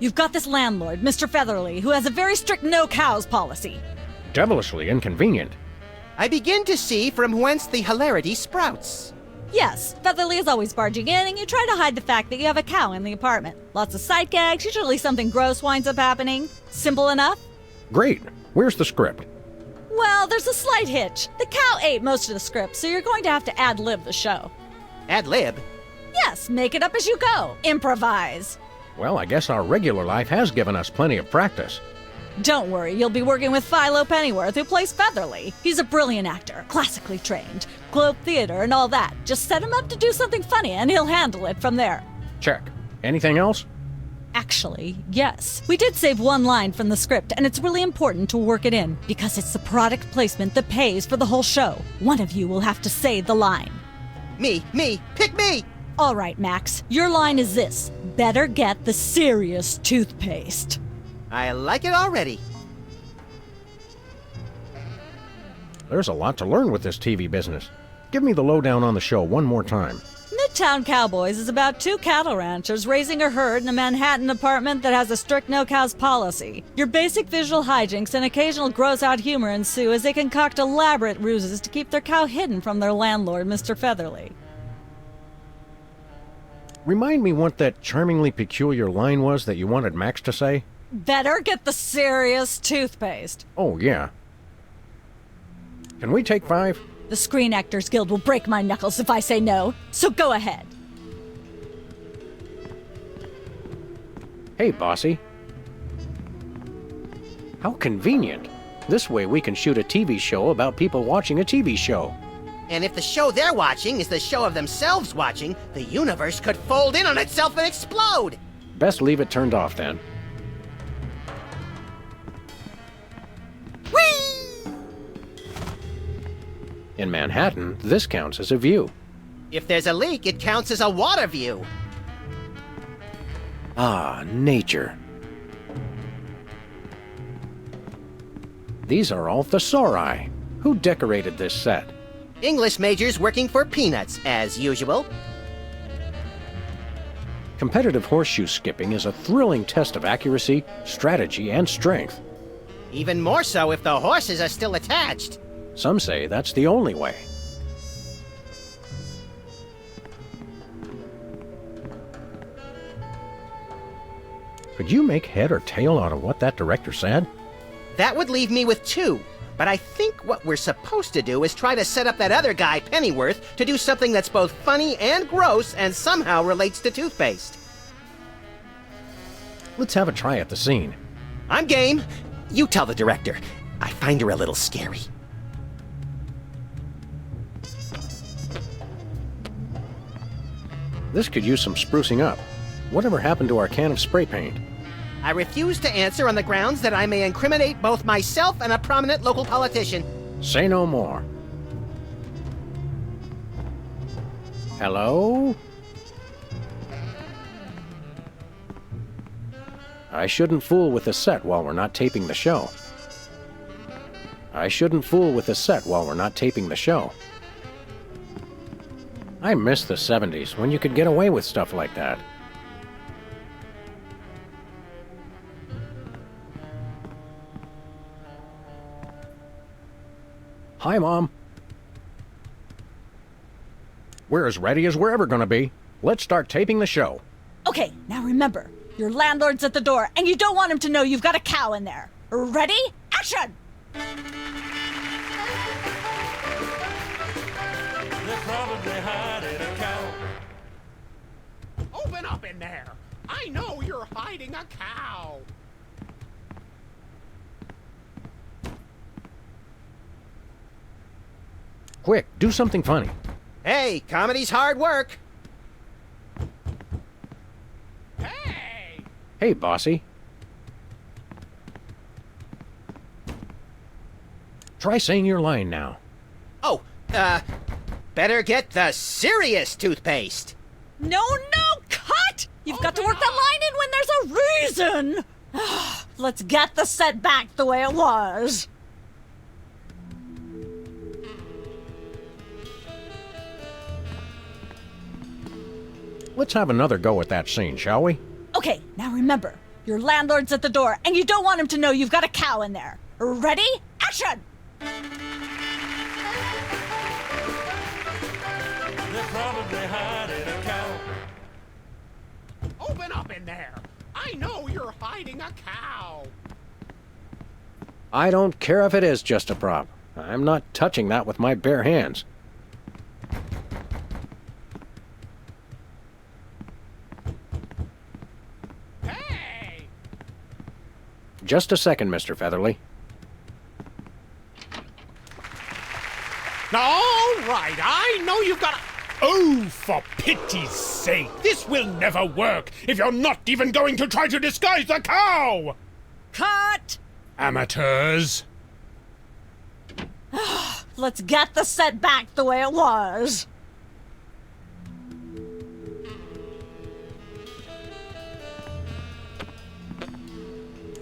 H: You've got this landlord, Mr. Featherly, who has a very strict no cows policy.
B: Devilishly inconvenient.
A: I begin to see from whence the hilarity sprouts.
H: Yes, Featherly is always barging in, and you try to hide the fact that you have a cow in the apartment. Lots of sight gags, usually something gross winds up happening. Simple enough?
B: Great. Where's the script?
H: Well, there's a slight hitch. The cow ate most of the script, so you're going to have to ad-lib the show.
A: Ad-lib?
H: Yes, make it up as you go. Improvise.
B: Well, I guess our regular life has given us plenty of practice.
H: Don't worry, you'll be working with Philo Pennyworth, who plays Featherly. He's a brilliant actor, classically trained, Globe Theater and all that. Just set him up to do something funny, and he'll handle it from there.
B: Check. Anything else?
H: Actually, yes. We did save one line from the script, and it's really important to work it in, because it's the product placement that pays for the whole show. One of you will have to say the line.
A: Me, pick me!
H: All right, Max, your line is this. Better get the serious toothpaste.
A: I like it already.
B: There's a lot to learn with this TV business. Give me the lowdown on the show one more time.
H: Midtown Cowboys is about two cattle ranchers raising a herd in a Manhattan apartment that has a strict no-cows policy. Your basic visual hijinks and occasional gross-out humor ensue as they concoct elaborate ruses to keep their cow hidden from their landlord, Mr. Featherly.
B: Remind me what that charmingly peculiar line was that you wanted Max to say?
H: Better get the serious toothpaste.
B: Oh, yeah. Can we take 5?
H: The Screen Actors Guild will break my knuckles if I say no, so go ahead.
B: Hey, bossy. How convenient. This way we can shoot a TV show about people watching a TV show.
A: And if the show they're watching is the show of themselves watching, the universe could fold in on itself and explode!
B: Best leave it turned off, then.
A: Whee!
B: In Manhattan, this counts as a view.
A: If there's a leak, it counts as a water view.
B: Ah, nature. These are all thesauri. Who decorated this set?
A: English majors working for peanuts, as usual.
B: Competitive horseshoe skipping is a thrilling test of accuracy, strategy, and strength.
A: Even more so if the horses are still attached.
B: Some say that's the only way. Could you make head or tail out of what that director said?
A: That would leave me with 2. But I think what we're supposed to do is try to set up that other guy, Pennyworth, to do something that's both funny and gross and somehow relates to toothpaste.
B: Let's have a try at the scene.
A: I'm game. You tell the director. I find her a little scary.
B: This could use some sprucing up. Whatever happened to our can of spray paint?
A: I refuse to answer on the grounds that I may incriminate both myself and a prominent local politician.
B: Say no more. Hello? I shouldn't fool with the set while we're not taping the show. I shouldn't fool with the set while we're not taping the show. I miss the 70s when you could get away with stuff like that. Hi, Mom. We're as ready as we're ever gonna be. Let's start taping the show.
H: Okay, now remember, your landlord's at the door, and you don't want him to know you've got a cow in there. Ready? Action!
M: They probably hiding a cow.
C: Open up in there! I know you're hiding a cow!
B: Quick, do something funny.
A: Hey, comedy's hard work.
C: Hey!
B: Hey, bossy. Try saying your line now.
A: Oh, better get the serious toothpaste.
H: No, cut! You've got to work that line in when there's a reason! Let's get the set back the way it was.
B: Let's have another go at that scene, shall we?
H: Okay, now remember, your landlord's at the door, and you don't want him to know you've got a cow in there. Ready? Action!
M: They're probably hiding a cow.
C: Open up in there! I know you're hiding a cow!
B: I don't care if it is just a prop. I'm not touching that with my bare hands.
C: Hey!
B: Just a second, Mr. Featherly.
C: All right, I know you've got a...
J: Oh, for pity's sake! This will never work if you're not even going to try to disguise the cow!
H: Cut!
J: Amateurs!
H: Let's get the set back the way it was.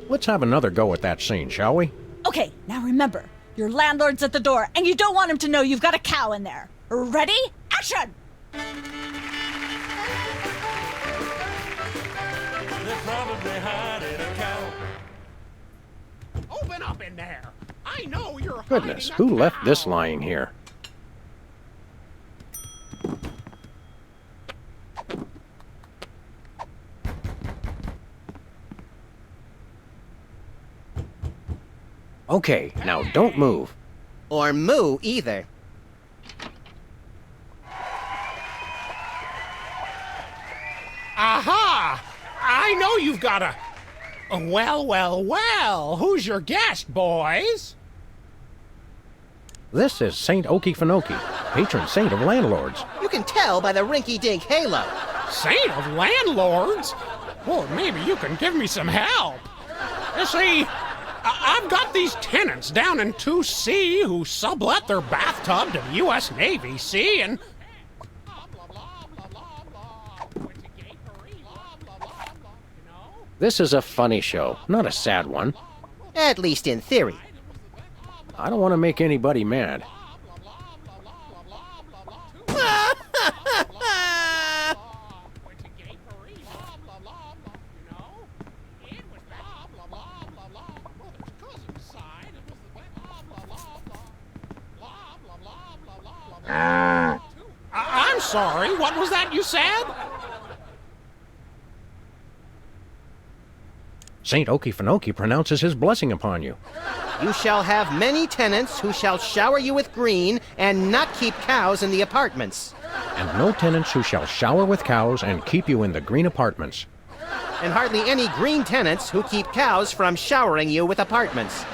B: Let's have another go at that scene, shall we?
H: Okay, now remember, your landlord's at the door, and you don't want him to know you've got a cow in there. Ready? Action!
M: They're probably hiding a cow.
C: Open up in there! I know you're
B: Goodness,
C: hiding a
B: who left
C: cow.
B: this lying here? Okay, now don't move.
A: Or moo either.
C: Aha! I know you've got a... Well, who's your guest, boys?
B: This is Saint Okefenokee, patron saint of landlords.
A: You can tell by the rinky-dink halo.
C: Saint of landlords? Well, maybe you can give me some help. You see, I've got these tenants down in 2C who sublet their bathtub to the U.S. Navy, see, and...
B: This is a funny show, not a sad one.
A: At least in theory.
B: I don't want to make anybody mad.
C: sorry, what was that you said?
B: Saint Okefenokee pronounces his blessing upon you.
A: You shall have many tenants who shall shower you with green and not keep cows in the apartments.
B: And no tenants who shall shower with cows and keep you in the green apartments.
A: And hardly any green tenants who keep cows from showering you with apartments.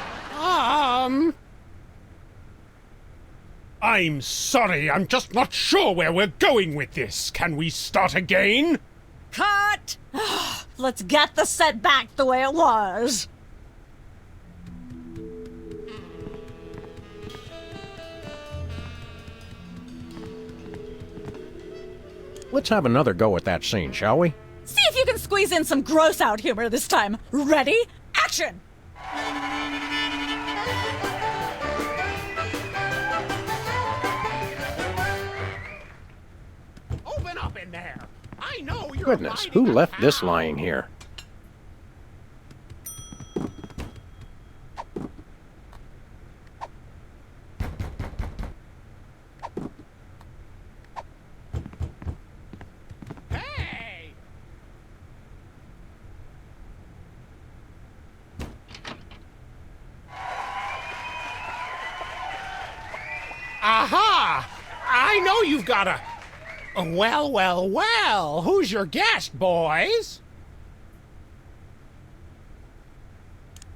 C: I'm sorry, I'm just not sure where we're going with this. Can we start again?
H: Cut! Let's get the set back the way it was.
B: Let's have another go at that scene, shall we?
H: See if you can squeeze in some gross out humor this time. Ready? Action!
C: Open up in there. I know you're
B: Goodness,
C: hiding
B: who
C: a
B: left
C: cow.
B: this lying here?
C: Hey! Aha! I know you've got a... Well, who's your guest, boys?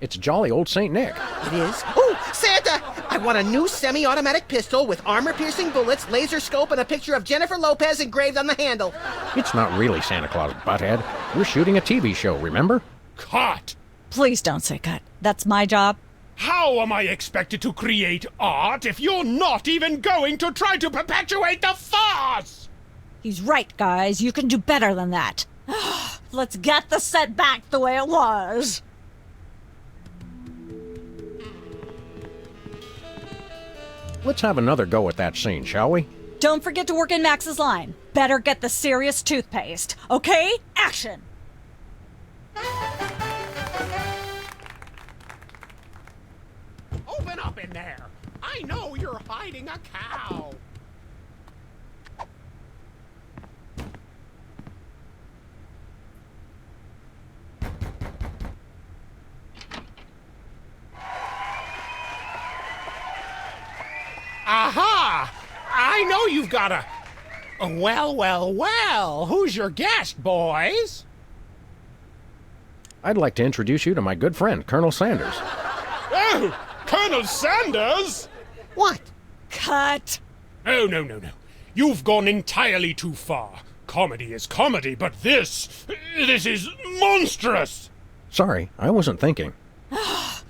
B: It's jolly old Saint Nick.
A: It is? Oh, Santa! I want a new semi-automatic pistol with armor-piercing bullets, laser scope, and a picture of Jennifer Lopez engraved on the handle.
B: It's not really Santa Claus, butthead. We're shooting a TV show, remember?
C: Cut!
H: Please don't say cut. That's my job.
C: How am I expected to create art if you're not even going to try to perpetuate the farce?
H: He's right, guys. You can do better than that. Let's get the set back the way it was.
B: Let's have another go at that scene, shall we?
H: Don't forget to work in Max's line. Better get the serious toothpaste. Okay? Action!
C: Open up in there. I know you're hiding a cow. Aha! I know you've got a... Well, who's your guest, boys?
B: I'd like to introduce you to my good friend, Colonel Sanders.
E: Oh, Colonel Sanders?
A: What?
H: Cut!
C: Oh, no. You've gone entirely too far. Comedy is comedy, but this is monstrous!
B: Sorry, I wasn't thinking.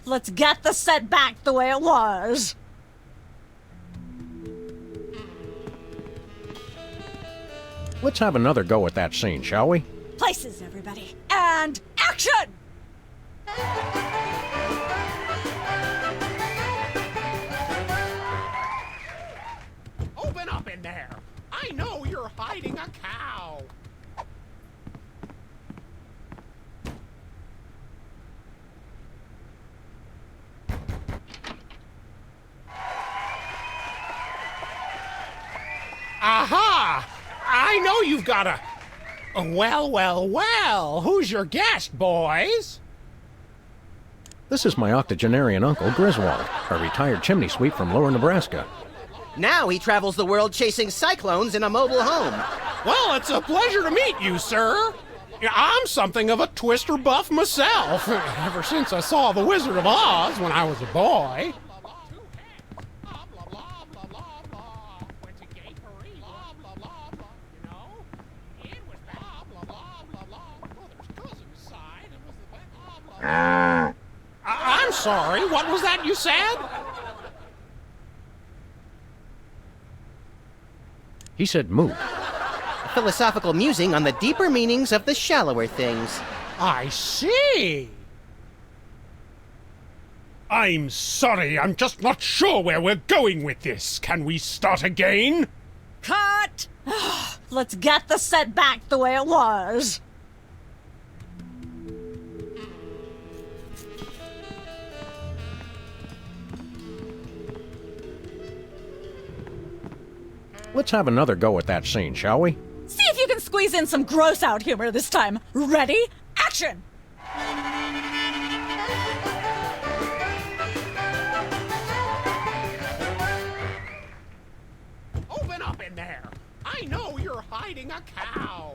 H: Let's get the set back the way it was.
B: Let's have another go at that scene, shall we?
H: Places, everybody. And action!
C: Open up in there! I know you're hiding a cow! Aha! I know you've got a... Well, who's your guest, boys?
B: This is my octogenarian uncle, Griswold, a retired chimney sweep from lower Nebraska.
A: Now he travels the world chasing cyclones in a mobile home.
C: Well, it's a pleasure to meet you, sir. I'm something of a twister buff myself, ever since I saw The Wizard of Oz when I was a boy. I'm sorry, what was that you said?
B: He said move.
A: A philosophical musing on the deeper meanings of the shallower things.
C: I see. I'm sorry, I'm just not sure where we're going with this. Can we start again?
H: Cut! Let's get the set back the way it was.
B: Let's have another go at that scene, shall we?
H: See if you can squeeze in some gross out humor this time. Ready? Action!
C: Open up in there! I know you're hiding a cow!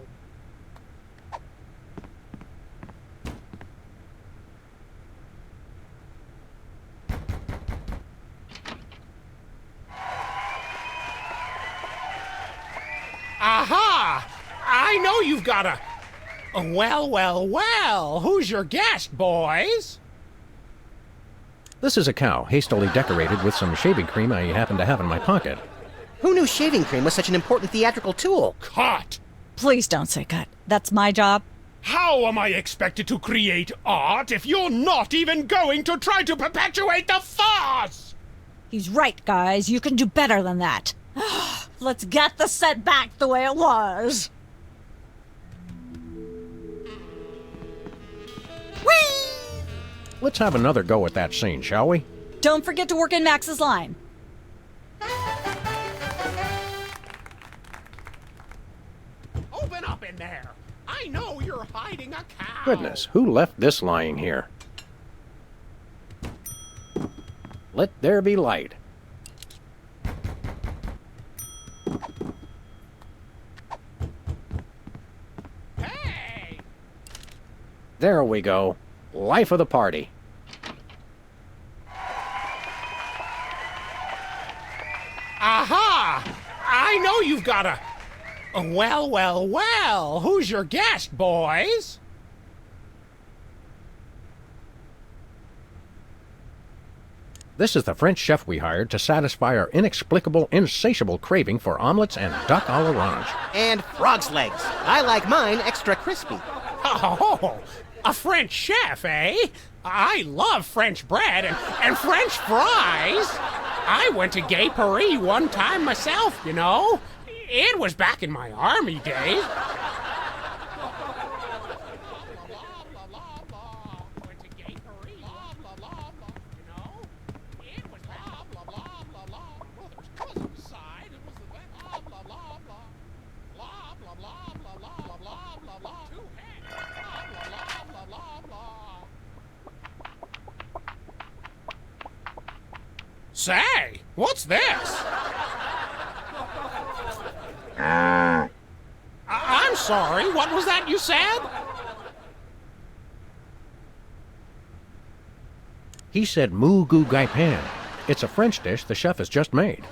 C: Aha! I know you've got a... Well, who's your guest, boys?
B: This is a cow, hastily decorated with some shaving cream I happen to have in my pocket.
A: Who knew shaving cream was such an important theatrical tool?
C: Cut!
H: Please don't say cut. That's my job.
C: How am I expected to create art if you're not even going to try to perpetuate the farce?
H: He's right, guys. You can do better than that. Let's get the set back the way it was. Whee!
B: Let's have another go at that scene, shall we?
H: Don't forget to work in Max's line.
C: Open up in there! I know you're hiding a cow!
B: Goodness, who left this lying here? Let there be light.
C: Hey!
B: There we go. Life of the party.
C: Aha! I know you've got a... Well, who's your guest, boys?
B: This is the French chef we hired to satisfy our inexplicable, insatiable craving for omelets and duck à l'orange.
A: And frog's legs. I like mine extra crispy.
C: Oh, a French chef, eh? I love French bread and French fries. I went to Gay Paris one time myself, you know. It was back in my army days. Say, what's this? I'm sorry, what was that you said?
B: He said moo goo gai pan. It's a French dish the chef has just made.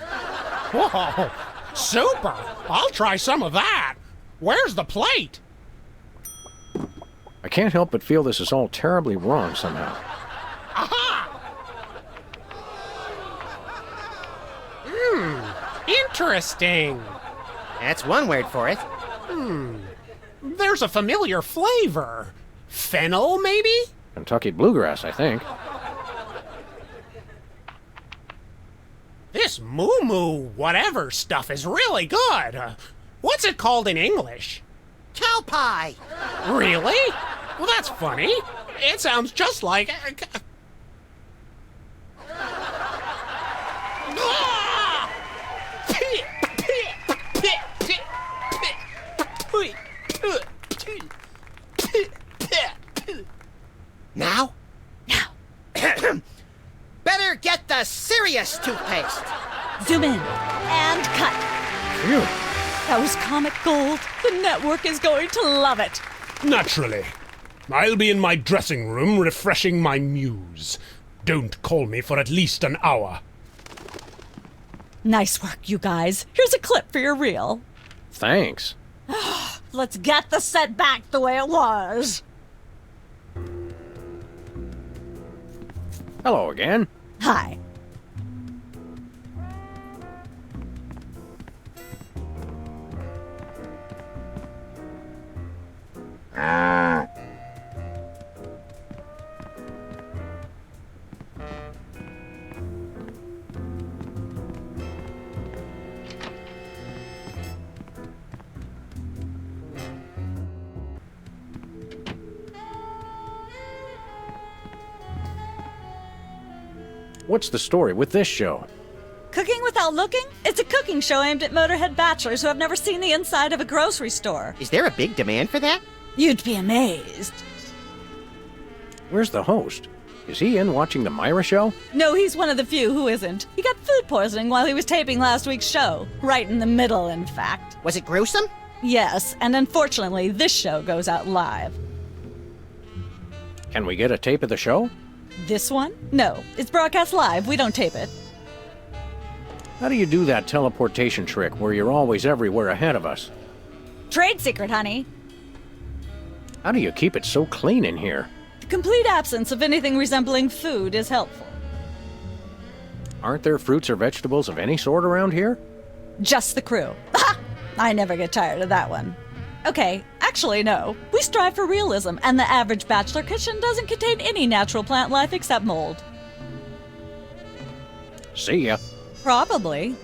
C: Whoa, super! I'll try some of that. Where's the plate?
B: I can't help but feel this is all terribly wrong somehow.
C: Aha! Interesting.
A: That's one word for it.
C: There's a familiar flavor. Fennel, maybe?
B: Kentucky bluegrass, I think.
C: This moo-moo whatever stuff is really good. What's it called in English?
A: Cow pie.
C: Really? Well, that's funny. It sounds just like...
A: Now? Better get the serious toothpaste.
H: Zoom in and cut.
B: Phew.
H: That was comic gold. The network is going to love it.
C: Naturally. I'll be in my dressing room refreshing my muse. Don't call me for at least an hour.
H: Nice work, you guys. Here's a clip for your reel.
B: Thanks.
H: Let's get the set back the way it was.
B: Hello again.
H: Hi.
B: What's the story with this show?
H: Cooking Without Looking? It's a cooking show aimed at motorhead bachelors who have never seen the inside of a grocery store.
A: Is there a big demand for that?
H: You'd be amazed.
B: Where's the host? Is he in watching the Myra show?
H: No, he's one of the few who isn't. He got food poisoning while he was taping last week's show. Right in the middle, in fact.
A: Was it gruesome?
H: Yes, and unfortunately, this show goes out live.
B: Can we get a tape of the show?
H: This one? No, it's broadcast live. We don't tape it.
B: How do you do that teleportation trick where you're always everywhere ahead of us?
H: Trade secret, honey.
B: How do you keep it so clean in here?
H: The complete absence of anything resembling food is helpful.
B: Aren't there fruits or vegetables of any sort around here?
H: Just the crew. I never get tired of that one. Okay, actually, no. We strive for realism, and the average bachelor kitchen doesn't contain any natural plant life except mold.
B: See ya.
H: Probably.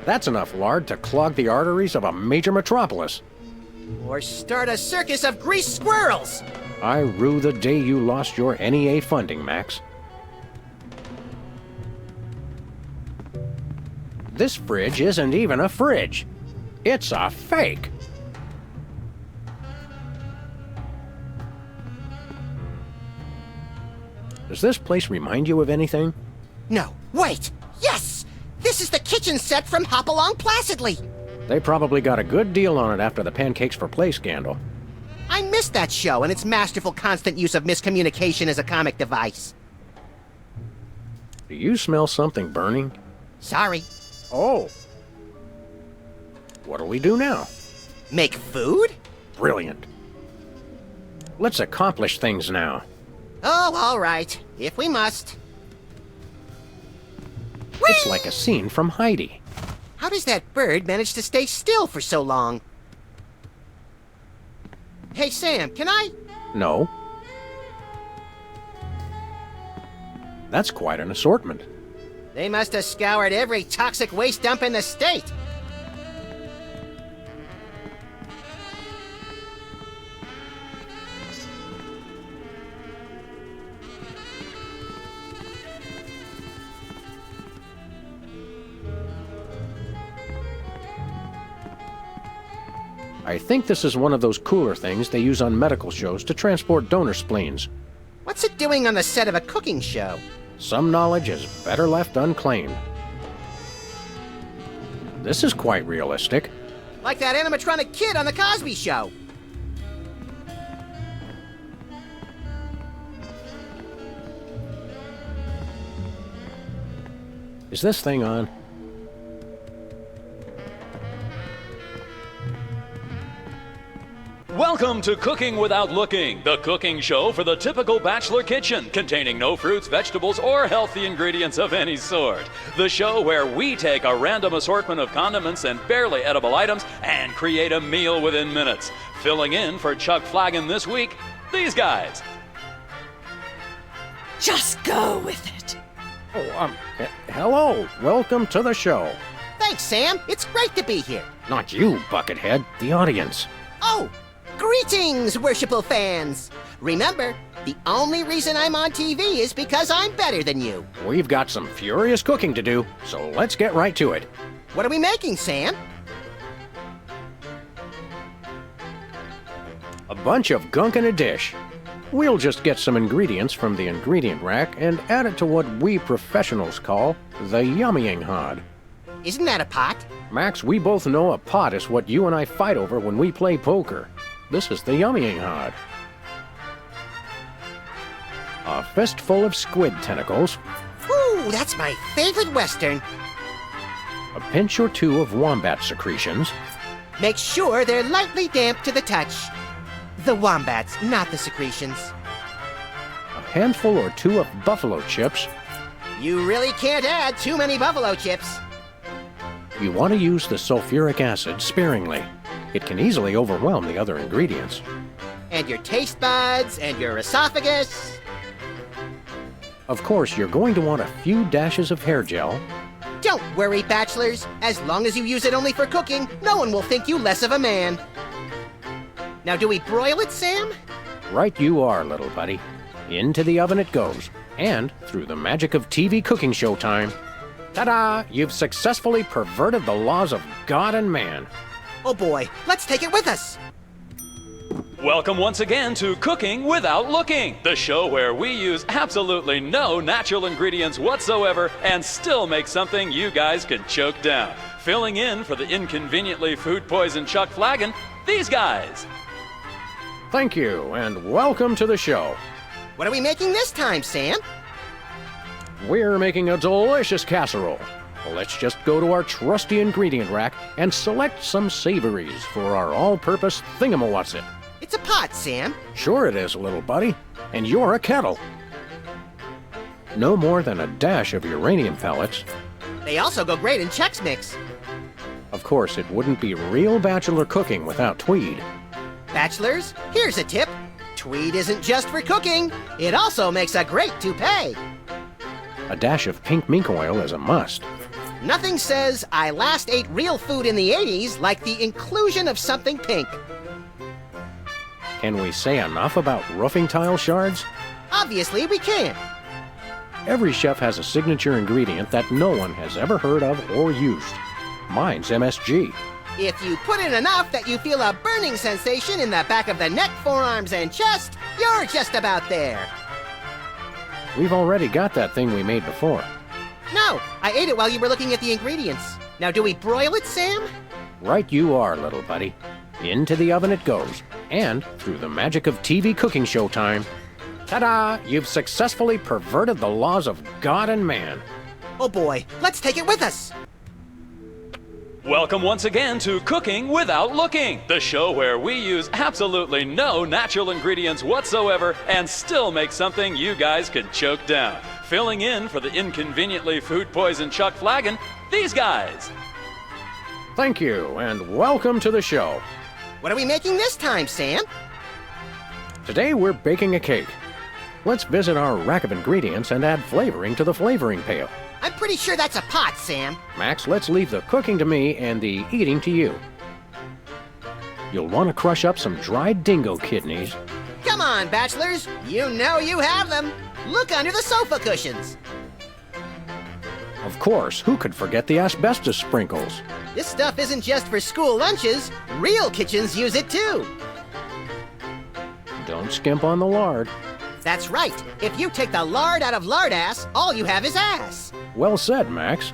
B: That's enough lard to clog the arteries of a major metropolis.
A: Or start a circus of greased squirrels!
B: I rue the day you lost your NEA funding, Max. This fridge isn't even a fridge. It's a fake. Does this place remind you of anything?
A: No, wait! Yes! This is the kitchen set from Hop Along Placidly!
B: They probably got a good deal on it after the Pancakes for Play scandal.
A: I missed that show and its masterful constant use of miscommunication as a comic device.
B: Do you smell something burning?
A: Sorry.
B: Oh. What'll we do now?
A: Make food?
B: Brilliant. Let's accomplish things now.
A: Oh, all right. If we must.
B: It's like a scene from Heidi.
A: How does that bird manage to stay still for so long? Hey, Sam, can I?
B: No. That's quite an assortment.
A: They must have scoured every toxic waste dump in the state.
B: I think this is one of those cooler things they use on medical shows to transport donor spleens.
A: What's it doing on the set of a cooking show?
B: Some knowledge is better left unclaimed. This is quite realistic.
A: Like that animatronic kid on The Cosby Show.
B: Is this thing on?
N: Welcome to Cooking Without Looking, the cooking show for the typical bachelor kitchen, containing no fruits, vegetables, or healthy ingredients of any sort. The show where we take a random assortment of condiments and barely edible items and create a meal within minutes. Filling in for Chuck Flagon this week, these guys.
H: Just go with it.
B: Oh, hello. Welcome to the show.
A: Thanks, Sam. It's great to be here.
B: Not you, Buckethead. The audience.
A: Oh! Greetings, worshipful fans! Remember, the only reason I'm on TV is because I'm better than you.
B: We've got some furious cooking to do, so let's get right to it.
A: What are we making, Sam?
B: A bunch of gunk in a dish. We'll just get some ingredients from the ingredient rack and add it to what we professionals call the yummying hod.
A: Isn't that a pot?
B: Max, we both know a pot is what you and I fight over when we play poker. This is the yummying hod. A fistful of squid tentacles.
A: Ooh, that's my favorite Western.
B: A pinch or two of wombat secretions.
A: Make sure they're lightly damp to the touch. The wombats, not the secretions.
B: A handful or two of buffalo chips.
A: You really can't add too many buffalo chips.
B: You want to use the sulfuric acid sparingly. It can easily overwhelm the other ingredients.
A: And your taste buds, and your esophagus.
B: Of course, you're going to want a few dashes of hair gel.
A: Don't worry, bachelors. As long as you use it only for cooking, no one will think you less of a man. Now, do we broil it, Sam?
B: Right you are, little buddy. Into the oven it goes. And through the magic of TV cooking show time, ta-da! You've successfully perverted the laws of God and man.
A: Oh boy, let's take it with us.
N: Welcome once again to Cooking Without Looking, the show where we use absolutely no natural ingredients whatsoever and still make something you guys can choke down. Filling in for the inconveniently food-poisoned Chuck Flagon, these guys.
B: Thank you, and welcome to the show.
A: What are we making this time, Sam?
B: We're making a delicious casserole. Let's just go to our trusty ingredient rack and select some savories for our all-purpose thingamawatsit.
A: It's a pot, Sam.
B: Sure it is, little buddy. And you're a kettle. No more than a dash of uranium pellets.
A: They also go great in Chex Mix.
B: Of course, it wouldn't be real bachelor cooking without Tweed.
A: Bachelors, here's a tip. Tweed isn't just for cooking. It also makes a great toupee.
B: A dash of pink mink oil is a must.
A: Nothing says, I last ate real food in the 80s like the inclusion of something pink.
B: Can we say enough about roofing tile shards?
A: Obviously, we can.
B: Every chef has a signature ingredient that no one has ever heard of or used. Mine's MSG.
A: If you put in enough that you feel a burning sensation in the back of the neck, forearms, and chest, you're just about there.
B: We've already got that thing we made before.
A: No, I ate it while you were looking at the ingredients. Now, do we broil it, Sam?
B: Right you are, little buddy. Into the oven it goes. And through the magic of TV cooking show time, ta-da! You've successfully perverted the laws of God and man.
A: Oh boy, let's take it with us.
N: Welcome once again to Cooking Without Looking, the show where we use absolutely no natural ingredients whatsoever and still make something you guys can choke down. Filling in for the inconveniently food-poisoned Chuck Flagon, these guys.
B: Thank you, and welcome to the show.
A: What are we making this time, Sam?
B: Today we're baking a cake. Let's visit our rack of ingredients and add flavoring to the flavoring pail.
A: I'm pretty sure that's a pot, Sam.
B: Max, let's leave the cooking to me and the eating to you. You'll want to crush up some dried dingo kidneys.
A: Come on, bachelors. You know you have them. Look under the sofa cushions.
B: Of course, who could forget the asbestos sprinkles?
A: This stuff isn't just for school lunches. Real kitchens use it too.
B: Don't skimp on the lard.
A: That's right. If you take the lard out of lardass, all you have is ass.
B: Well said, Max.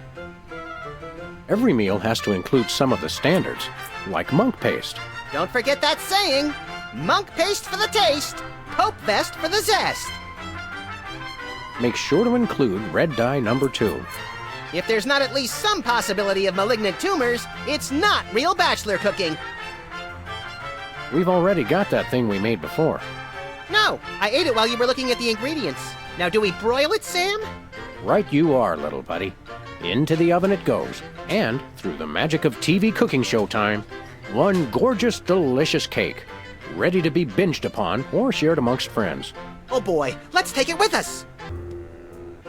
B: Every meal has to include some of the standards, like monk paste.
A: Don't forget that saying. Monk paste for the taste, Pope vest for the zest.
B: Make sure to include red dye number 2.
A: If there's not at least some possibility of malignant tumors, it's not real bachelor cooking.
B: We've already got that thing we made before.
A: No, I ate it while you were looking at the ingredients. Now, do we broil it, Sam?
B: Right you are, little buddy. Into the oven it goes. And through the magic of TV cooking show time, one gorgeous, delicious cake, ready to be binged upon or shared amongst friends.
A: Oh boy, let's take it with us.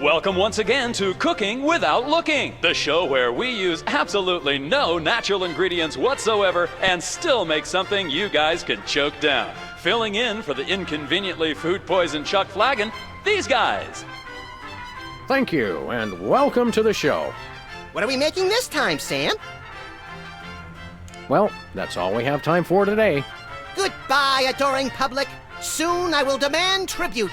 N: Welcome once again to Cooking Without Looking, the show where we use absolutely no natural ingredients whatsoever and still make something you guys can choke down. Filling in for the inconveniently food-poisoned Chuck Flagon, these guys.
B: Thank you, and welcome to the show.
A: What are we making this time, Sam?
B: Well, that's all we have time for today.
A: Goodbye, adoring public. Soon I will demand tribute.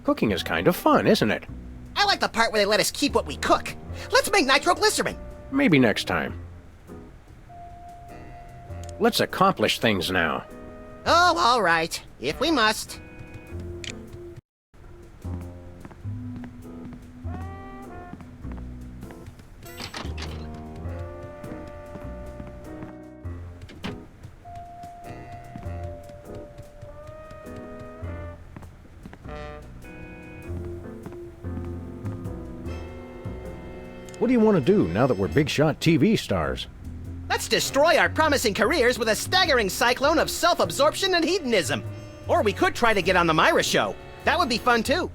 B: Cooking is kind of fun, isn't it?
A: I like the part where they let us keep what we cook. Let's make nitroglycerin.
B: Maybe next time. Let's accomplish things now.
A: Oh, all right. If we must.
B: What do you want to do now that we're big shot TV stars?
A: Let's destroy our promising careers with a staggering cyclone of self-absorption and hedonism. Or we could try to get on the Myra show. That would be fun too.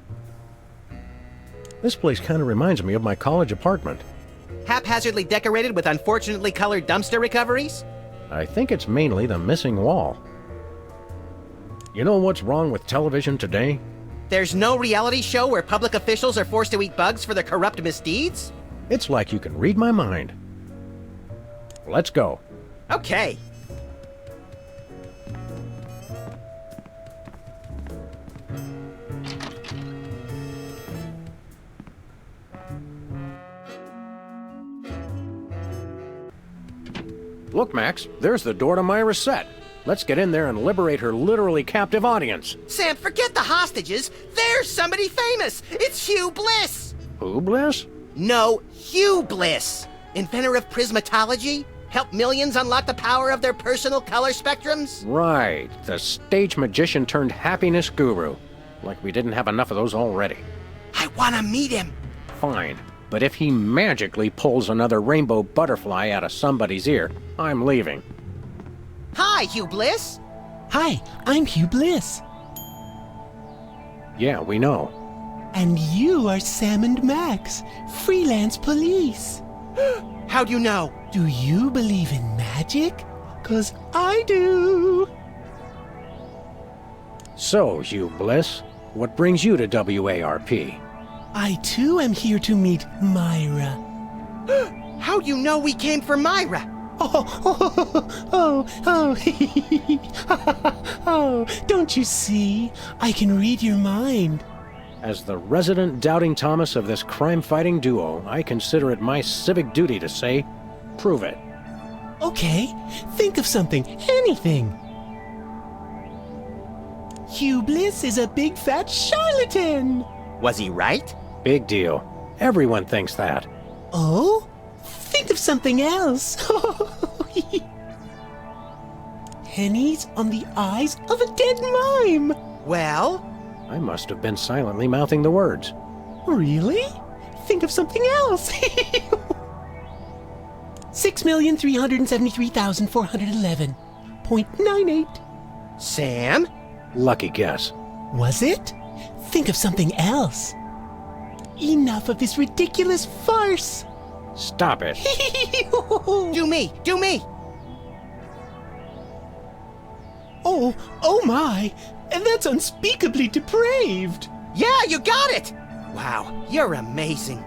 B: This place kind of reminds me of my college apartment.
A: Haphazardly decorated with unfortunately colored dumpster recoveries?
B: I think it's mainly the missing wall. You know what's wrong with television today?
A: There's no reality show where public officials are forced to eat bugs for their corrupt misdeeds?
B: It's like you can read my mind. Let's go.
A: Okay.
B: Look, Max, there's the door to Myra's set. Let's get in there and liberate her literally captive audience.
A: Sam, forget the hostages. There's somebody famous. It's Hugh Bliss.
B: Who, Bliss?
A: No, Hugh Bliss. Inventor of prismatology. Help millions unlock the power of their personal color spectrums.
B: Right, the stage magician turned happiness guru. Like we didn't have enough of those already.
A: I want to meet him.
B: Fine, but if he magically pulls another rainbow butterfly out of somebody's ear, I'm leaving.
A: Hi, Hugh Bliss.
O: Hi, I'm Hugh Bliss.
B: Yeah, we know.
O: And you are Sam and Max, freelance police.
A: How'd you know?
O: Do you believe in magic? 'Cause I do.
B: So, Hugh Bliss, what brings you to WARP?
O: I too am here to meet Myra.
A: How'd you know we came for Myra?
O: Oh, don't you see? I can read your mind.
B: As the resident doubting Thomas of this crime-fighting duo, I consider it my civic duty to say, prove it.
O: Okay, think of something, anything. Hugh Bliss is a big fat charlatan.
A: Was he right?
B: Big deal. Everyone thinks that.
O: Oh? Think of something else. Pennies on the eyes of a dead mime.
A: Well?
B: I must have been silently mouthing the words.
O: Really? Think of something else. 6,373,411.98.
A: Sam?
B: Lucky guess.
O: Was it? Think of something else. Enough of this ridiculous farce.
B: Stop it.
A: Do me! Do me!
O: Oh my! That's unspeakably depraved!
A: Yeah, you got it! Wow, you're amazing.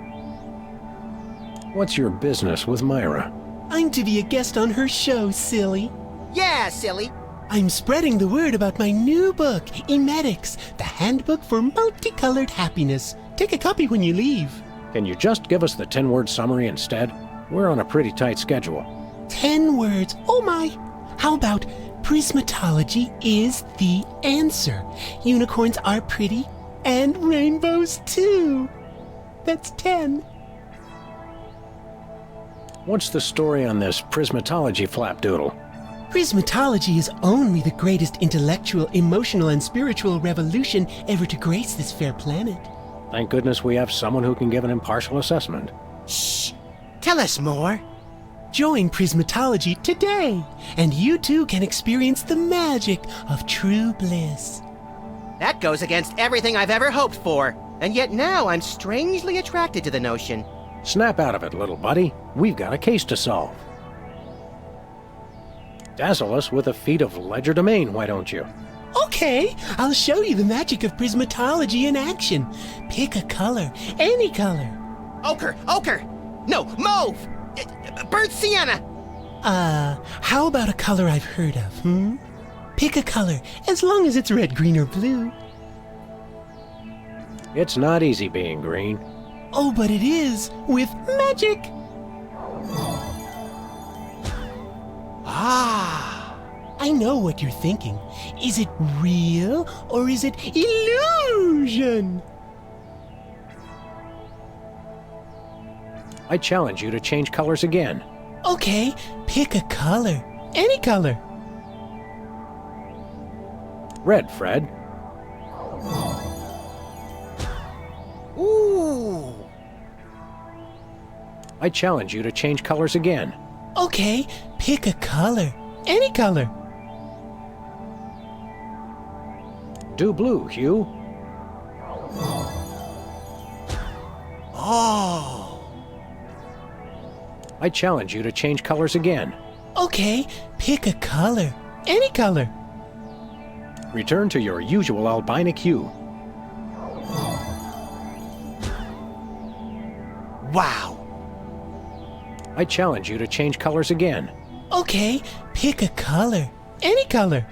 B: What's your business with Myra?
O: I'm to be a guest on her show, silly.
A: Yeah, silly.
O: I'm spreading the word about my new book, Emetics, the Handbook for Multicolored Happiness. Take a copy when you leave.
B: Can you just give us the 10-word summary instead? We're on a pretty tight schedule.
O: 10 words. Oh my! How about prismatology is the answer? Unicorns are pretty, and rainbows too. That's 10.
B: What's the story on this prismatology flapdoodle?
O: Prismatology is only the greatest intellectual, emotional, and spiritual revolution ever to grace this fair planet.
B: Thank goodness we have someone who can give an impartial assessment.
A: Shh! Tell us more.
O: Join Prismatology today, and you too can experience the magic of true bliss.
A: That goes against everything I've ever hoped for, and yet now I'm strangely attracted to the notion.
B: Snap out of it, little buddy. We've got a case to solve. Dazzle us with a feat of legerdemain, why don't you?
O: Okay, I'll show you the magic of prismatology in action. Pick a color, any color.
A: Ochre! Ochre! No, mauve! Burnt sienna!
O: How about a color I've heard of, Pick a color, as long as it's red, green, or blue.
B: It's not easy being green.
O: Oh, but it is, with magic!
A: Ah!
O: I know what you're thinking. Is it real, or is it illusion?
B: I challenge you to change colors again.
O: Okay, pick a color. Any color.
B: Red, Fred.
A: Ooh!
B: I challenge you to change colors again.
O: Okay, pick a color. Any color.
B: Do blue, Hugh.
A: Oh!
B: I challenge you to change colors again.
O: Okay, pick a color. Any color.
B: Return to your usual albinic hue.
O: Wow.
B: I challenge you to change colors again.
O: Okay, pick a color. Any color.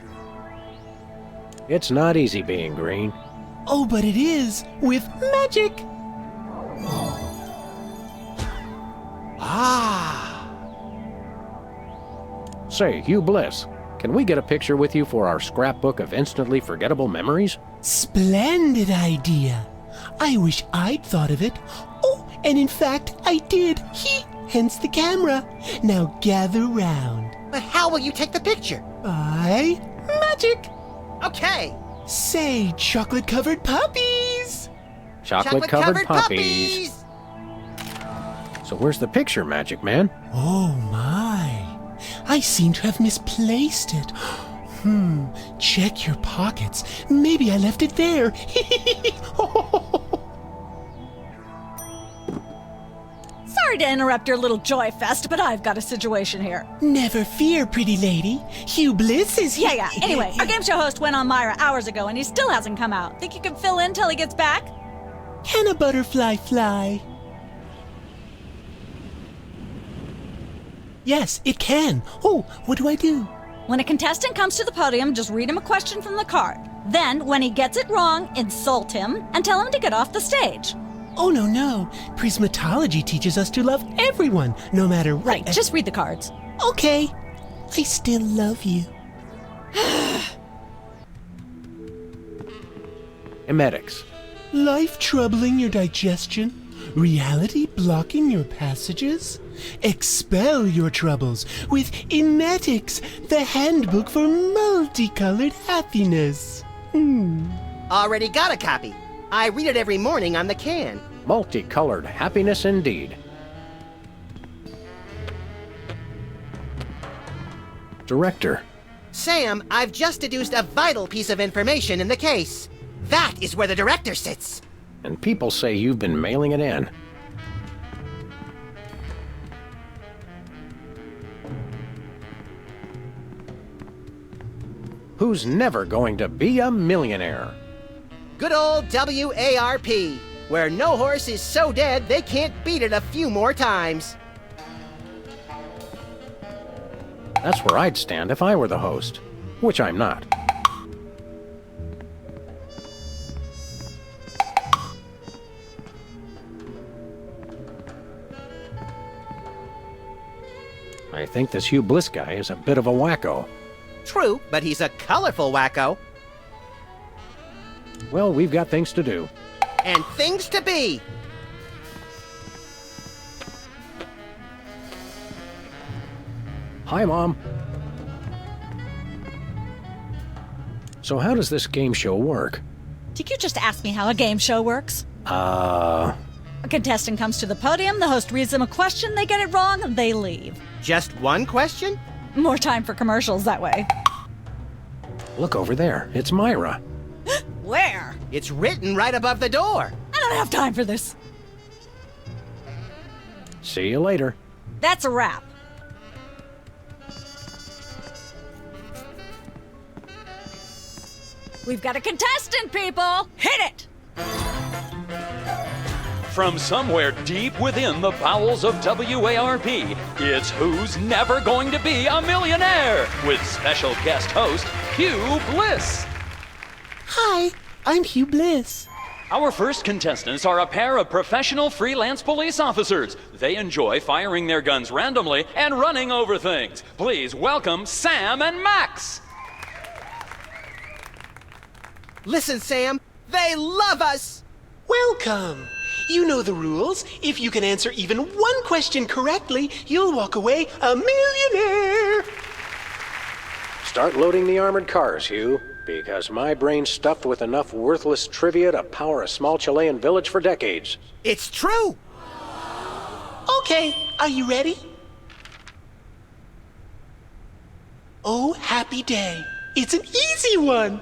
B: It's not easy being green.
O: Oh, but it is with magic. Ah.
B: Say, Hugh Bliss, can we get a picture with you for our scrapbook of instantly forgettable memories?
O: Splendid idea. I wish I'd thought of it. Oh, and in fact, I did. Hence the camera. Now gather round.
A: But how will you take the picture?
O: By magic.
A: Okay.
O: Say, chocolate-covered puppies.
B: Chocolate-covered puppies. So where's the picture, Magic Man?
O: Oh, my. I seem to have misplaced it. Check your pockets. Maybe I left it there.
H: Sorry to interrupt your little joy fest, but I've got a situation here.
O: Never fear, pretty lady. Hugh Bliss is here.
H: Yeah. Anyway, our game show host went on Myra hours ago and he still hasn't come out. Think you can fill in till he gets back?
O: Can a butterfly fly? Yes, it can. Oh, what do I do?
H: When a contestant comes to the podium, just read him a question from the card. Then, when he gets it wrong, insult him and tell him to get off the stage.
O: Oh, no. Prismatology teaches us to love everyone, no matter what.
H: Right, just read the cards.
O: Okay. I still love you.
B: Emetics.
O: Life troubling your digestion? Reality blocking your passages? Expel your troubles with Emetics, the handbook for multicolored happiness.
A: Already got a copy. I read it every morning on the can.
B: Multicolored happiness indeed. Director.
A: Sam, I've just deduced a vital piece of information in the case. That is where the director sits.
B: And people say you've been mailing it in. Who's never going to be a millionaire?
A: Good old WARP, where no horse is so dead they can't beat it a few more times.
B: That's where I'd stand if I were the host, which I'm not. I think this Hugh Bliss guy is a bit of a wacko.
A: True, but he's a colorful wacko.
B: Well, we've got things to do.
A: And things to be.
B: Hi, Mom. So how does this game show work?
H: Did you just ask me how a game show works?
B: A
H: contestant comes to the podium, the host reads them a question, they get it wrong, they leave.
A: Just one question?
H: More time for commercials that way.
B: Look over there. It's Myra.
H: Where?
A: It's written right above the door.
H: I don't have time for this.
B: See you later.
H: That's a wrap. We've got a contestant, people! Hit it!
N: From somewhere deep within the bowels of WARP, it's Who's Never Going to Be a Millionaire? With special guest host, Hugh Bliss.
O: Hi, I'm Hugh Bliss.
N: Our first contestants are a pair of professional freelance police officers. They enjoy firing their guns randomly and running over things. Please welcome Sam and Max.
A: Listen, Sam, they love us!
O: Welcome! You know the rules. If you can answer even one question correctly, you'll walk away a millionaire!
B: Start loading the armored cars, Hugh, because my brain's stuffed with enough worthless trivia to power a small Chilean village for decades.
A: It's true!
O: Okay, are you ready? Oh, happy day. It's an easy one!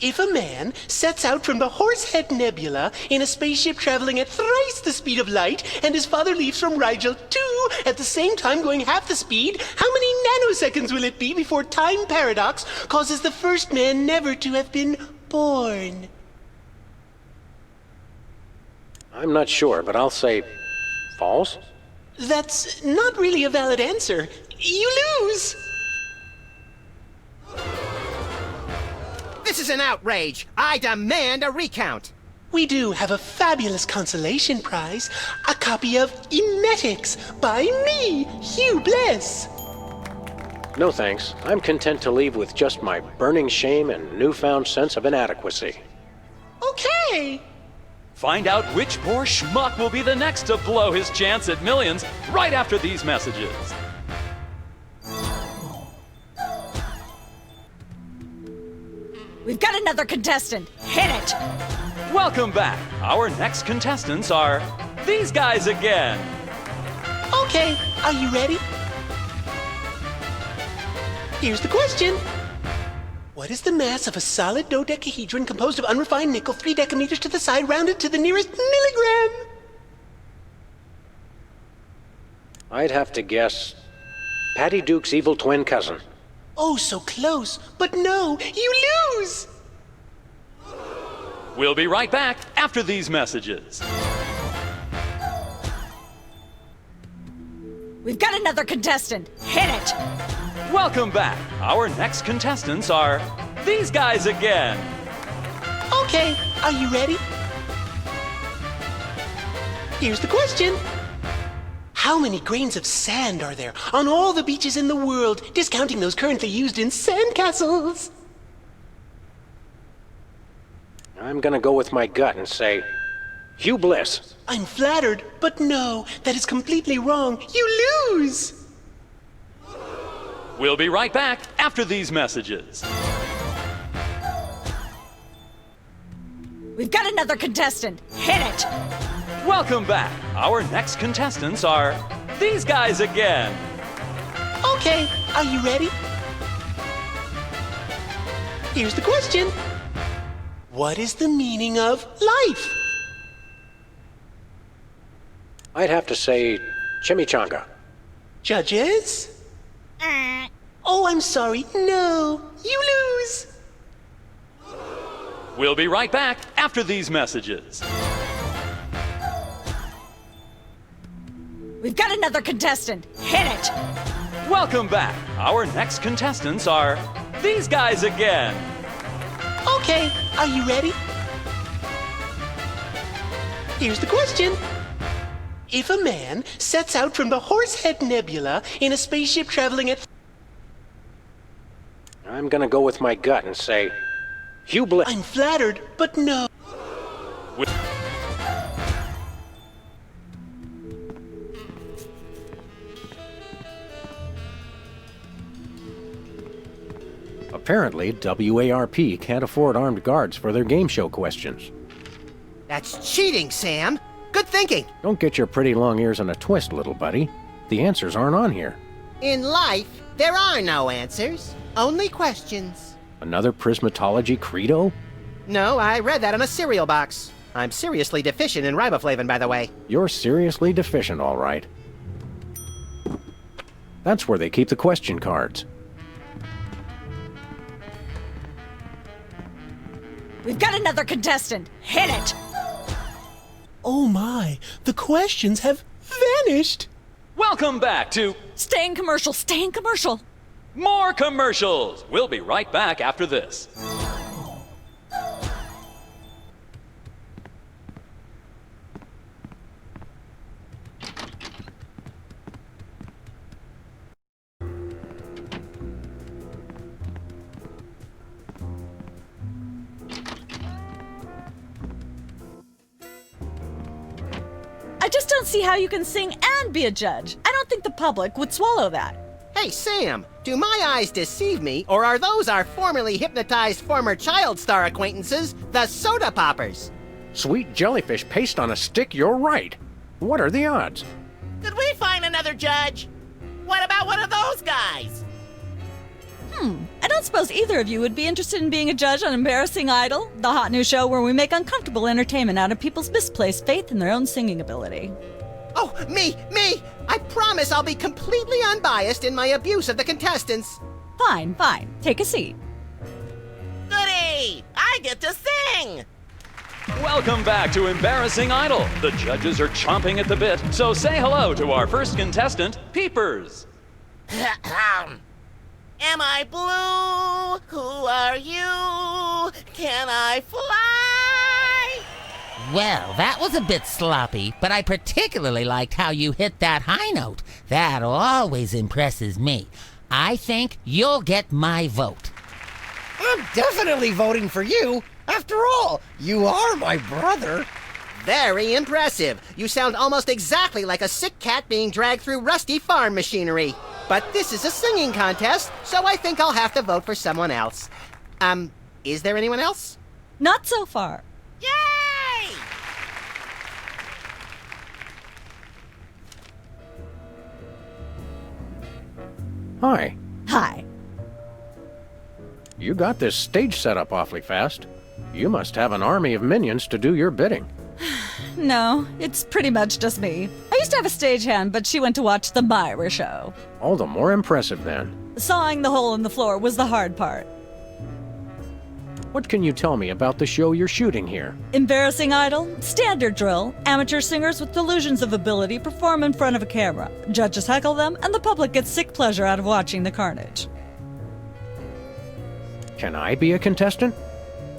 O: If a man sets out from the Horsehead Nebula in a spaceship traveling at thrice the speed of light, and his father leaves from Rigel too at the same time going half the speed, how many nanoseconds will it be before time paradox causes the first man never to have been born?
B: I'm not sure, but I'll say false.
O: That's not really a valid answer. You lose!
A: This is an outrage. I demand a recount.
O: We do have a fabulous consolation prize, a copy of Emetics by me, Hugh Bliss.
B: No thanks. I'm content to leave with just my burning shame and newfound sense of inadequacy.
O: Okay.
N: Find out which poor schmuck will be the next to blow his chance at millions right after these messages.
H: We've got another contestant. Hit it!
N: Welcome back. Our next contestants are these guys again.
O: Okay, are you ready? Here's the question. What is the mass of a solid dodecahedron composed of unrefined nickel 3 decameters to the side, rounded to the nearest milligram?
B: I'd have to guess Patty Duke's evil twin cousin.
O: Oh, so close. But no, you lose!
N: We'll be right back after these messages.
H: We've got another contestant. Hit it!
N: Welcome back. Our next contestants are these guys again.
O: Okay, are you ready? Here's the question. How many grains of sand are there on all the beaches in the world, discounting those currently used in sandcastles?
B: I'm gonna go with my gut and say Hugh Bliss.
O: I'm flattered, but no, that is completely wrong. You lose!
N: We'll be right back after these messages.
H: We've got another contestant. Hit it!
N: Welcome back. Our next contestants are these guys again.
O: Okay, are you ready? Here's the question. What is the meaning of life?
B: I'd have to say chimichanga.
O: Judges? Oh, I'm sorry. No, you lose.
N: We'll be right back after these messages.
H: We've got another contestant. Hit it!
N: Welcome back. Our next contestants are these guys again.
O: Okay, are you ready? Here's the question. If a man sets out from the Horsehead Nebula in a spaceship traveling at...
B: I'm gonna go with my gut and say Hugh Bliss.
O: I'm flattered, but no.
B: Apparently, WARP can't afford armed guards for their game show questions.
A: That's cheating, Sam. Good thinking.
B: Don't get your pretty long ears in a twist, little buddy. The answers aren't on here.
A: In life, there are no answers, only questions.
B: Another prismatology credo?
A: No, I read that on a cereal box. I'm seriously deficient in riboflavin, by the way.
B: You're seriously deficient, all right. That's where they keep the question cards.
H: We've got another contestant. Hit it!
O: Oh my, the questions have vanished.
N: Welcome back to
H: Stay in commercial, stay in commercial.
N: more commercials. We'll be right back after this.
H: I just don't see how you can sing and be a judge. I don't think the public would swallow that.
A: Hey, Sam, do my eyes deceive me, or are those our formerly hypnotized former child star acquaintances, the Soda Poppers?
B: Sweet jellyfish paste on a stick, you're right. What are the odds?
P: Could we find another judge? What about one of those guys?
H: I don't suppose either of you would be interested in being a judge on Embarrassing Idol, the hot new show where we make uncomfortable entertainment out of people's misplaced faith in their own singing ability.
A: Oh, me! I promise I'll be completely unbiased in my abuse of the contestants.
H: Fine. Take a seat.
P: Goody! I get to sing!
N: Welcome back to Embarrassing Idol. The judges are chomping at the bit, so say hello to our first contestant, Peepers.
P: Am I blue? Who are you? Can I fly?
Q: Well, that was a bit sloppy, but I particularly liked how you hit that high note. That always impresses me. I think you'll get my vote.
R: I'm definitely voting for you. After all, you are my brother.
A: Very impressive. You sound almost exactly like a sick cat being dragged through rusty farm machinery. But this is a singing contest, so I think I'll have to vote for someone else. Is there anyone else?
H: Not so far.
P: Yay!
B: Hi.
H: Hi.
B: You got this stage set up awfully fast. You must have an army of minions to do your bidding.
H: No, it's pretty much just me. I used to have a stagehand, but she went to watch the Myra show.
B: All the more impressive then.
H: Sawing the hole in the floor was the hard part.
B: What can you tell me about the show you're shooting here?
H: Embarrassing Idol, standard drill. Amateur singers with delusions of ability perform in front of a camera. Judges heckle them, and the public gets sick pleasure out of watching the carnage.
B: Can I be a contestant?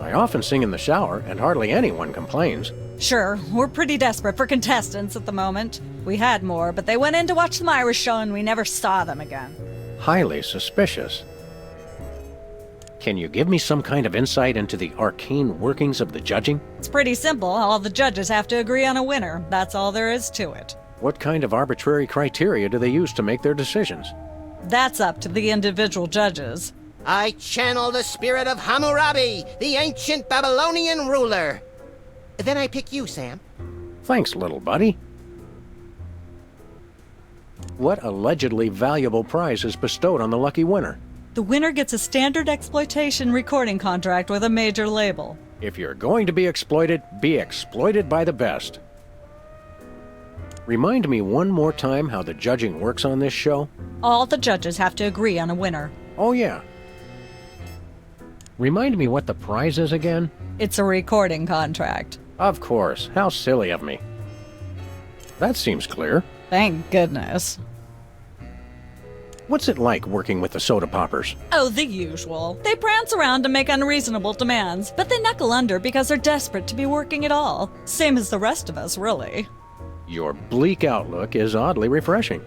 B: I often sing in the shower, and hardly anyone complains.
H: Sure, we're pretty desperate for contestants at the moment. We had more, but they went in to watch the Myra show and we never saw them again.
B: Highly suspicious. Can you give me some kind of insight into the arcane workings of the judging?
H: It's pretty simple. All the judges have to agree on a winner. That's all there is to it.
B: What kind of arbitrary criteria do they use to make their decisions?
H: That's up to the individual judges.
A: I channel the spirit of Hammurabi, the ancient Babylonian ruler. Then I pick you, Sam.
B: Thanks, little buddy. What allegedly valuable prize is bestowed on the lucky winner?
H: The winner gets a standard exploitation recording contract with a major label.
B: If you're going to be exploited by the best. Remind me one more time how the judging works on this show?
H: All the judges have to agree on a winner.
B: Oh, yeah. Remind me what the prize is again?
H: It's a recording contract.
B: Of course. How silly of me. That seems clear.
H: Thank goodness.
B: What's it like working with the soda poppers?
H: Oh, the usual. They prance around and make unreasonable demands, but they knuckle under because they're desperate to be working at all. Same as the rest of us, really.
B: Your bleak outlook is oddly refreshing.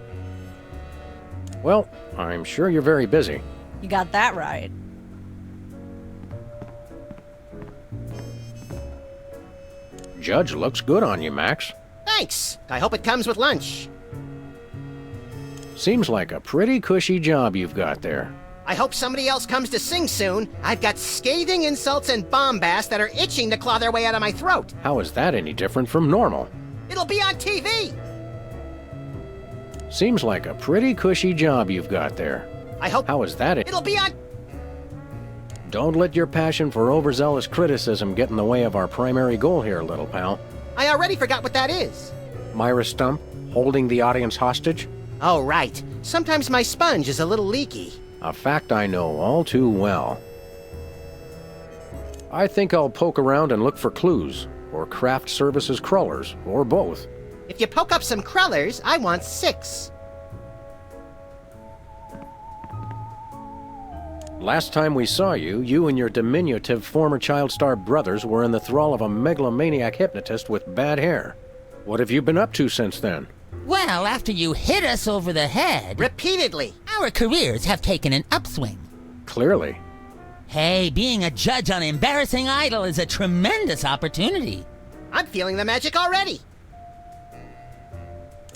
B: Well, I'm sure you're very busy.
H: You got that right.
B: Judge looks good on you, Max.
A: Thanks. I hope it comes with lunch.
B: Seems like a pretty cushy job you've got there.
A: I hope somebody else comes to sing soon. I've got scathing insults and bombast that are itching to claw their way out of my throat.
B: How is that any different from normal?
A: It'll be on TV.
B: Seems like a pretty cushy job you've got there.
A: I hope.
B: How is that?
A: It'll be on.
B: Don't let your passion for overzealous criticism get in the way of our primary goal here, little pal.
A: I already forgot what that is.
B: Myra Stump, holding the audience hostage?
A: Oh, right. Sometimes my sponge is a little leaky.
B: A fact I know all too well. I think I'll poke around and look for clues, or craft services crawlers, or both.
A: If you poke up some crullers, I want 6.
B: Last time we saw you, you and your diminutive former child star brothers were in the thrall of a megalomaniac hypnotist with bad hair. What have you been up to since then?
Q: Well, after you hit us over the head...
A: Repeatedly!
Q: Our careers have taken an upswing.
B: Clearly.
Q: Hey, being a judge on Embarrassing Idol is a tremendous opportunity.
A: I'm feeling the magic already.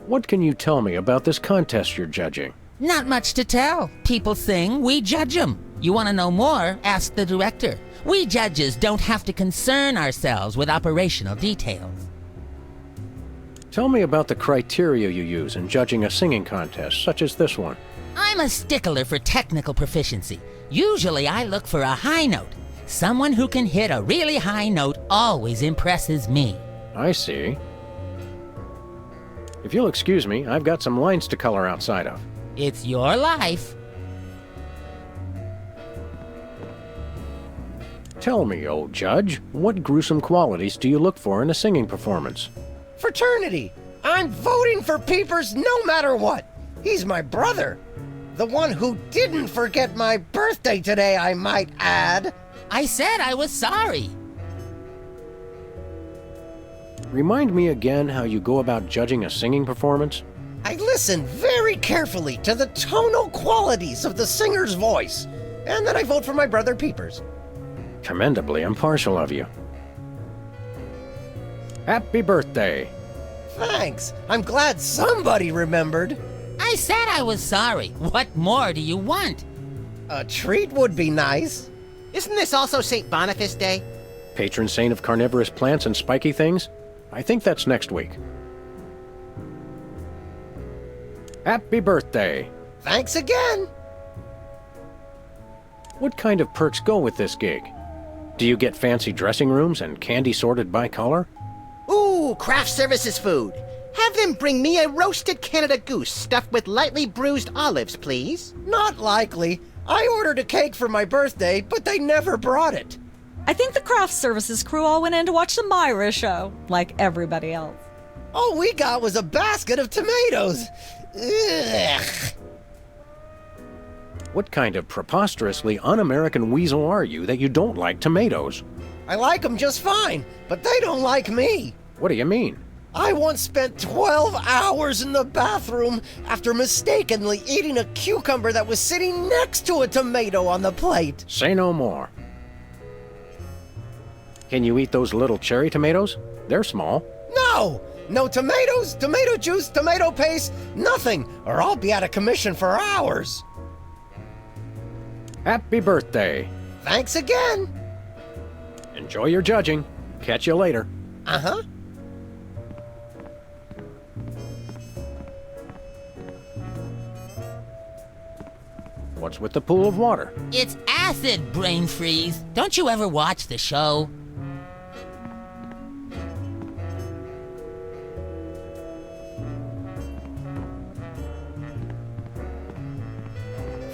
B: What can you tell me about this contest you're judging?
Q: Not much to tell. People sing, we judge them. You want to know more? Ask the director. We judges don't have to concern ourselves with operational details.
B: Tell me about the criteria you use in judging a singing contest, such as this one.
Q: I'm a stickler for technical proficiency. Usually I look for a high note. Someone who can hit a really high note always impresses me.
B: I see. If you'll excuse me, I've got some lines to color outside of.
Q: It's your life.
B: Tell me, old judge, what gruesome qualities do you look for in a singing performance?
R: Fraternity! I'm voting for Peepers no matter what! He's my brother! The one who didn't forget my birthday today, I might add!
Q: I said I was sorry.
B: Remind me again how you go about judging a singing performance?
R: I listen very carefully to the tonal qualities of the singer's voice, and then I vote for my brother Peepers.
B: Commendably impartial of you. Happy birthday!
R: Thanks. I'm glad somebody remembered.
Q: I said I was sorry. What more do you want?
R: A treat would be nice.
A: Isn't this also St. Boniface Day?
B: Patron saint of carnivorous plants and spiky things? I think that's next week. Happy birthday!
R: Thanks again!
B: What kind of perks go with this gig? Do you get fancy dressing rooms and candy sorted by color?
A: Ooh, craft services food. Have them bring me a roasted Canada goose stuffed with lightly bruised olives, please.
R: Not likely. I ordered a cake for my birthday, but they never brought it.
H: I think the craft services crew all went in to watch the Myra show, like everybody else.
R: All we got was a basket of tomatoes. Ugh.
B: What kind of preposterously un-American weasel are you that you don't like tomatoes?
R: I like them just fine, but they don't like me.
B: What do you mean?
R: I once spent 12 hours in the bathroom after mistakenly eating a cucumber that was sitting next to a tomato on the plate.
B: Say no more. Can you eat those little cherry tomatoes? They're small.
R: No! No tomatoes, tomato juice, tomato paste, nothing, or I'll be out of commission for hours.
B: Happy birthday.
R: Thanks again.
B: Enjoy your judging. Catch you later.
R: Uh-huh.
B: What's with the pool of water?
Q: It's acid, brain freeze. Don't you ever watch the show?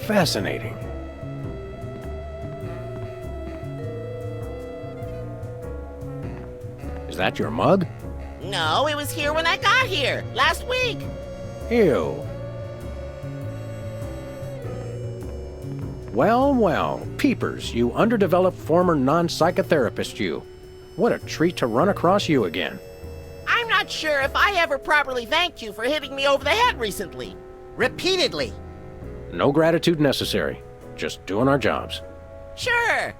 B: Fascinating. Is that your mug?
P: No, it was here when I got here, last week.
B: Ew. Well, well, Peepers, you underdeveloped former non-psychotherapist you. What a treat to run across you again.
P: I'm not sure if I ever properly thanked you for hitting me over the head recently.
A: Repeatedly.
B: No gratitude necessary. Just doing our jobs.
P: Sure.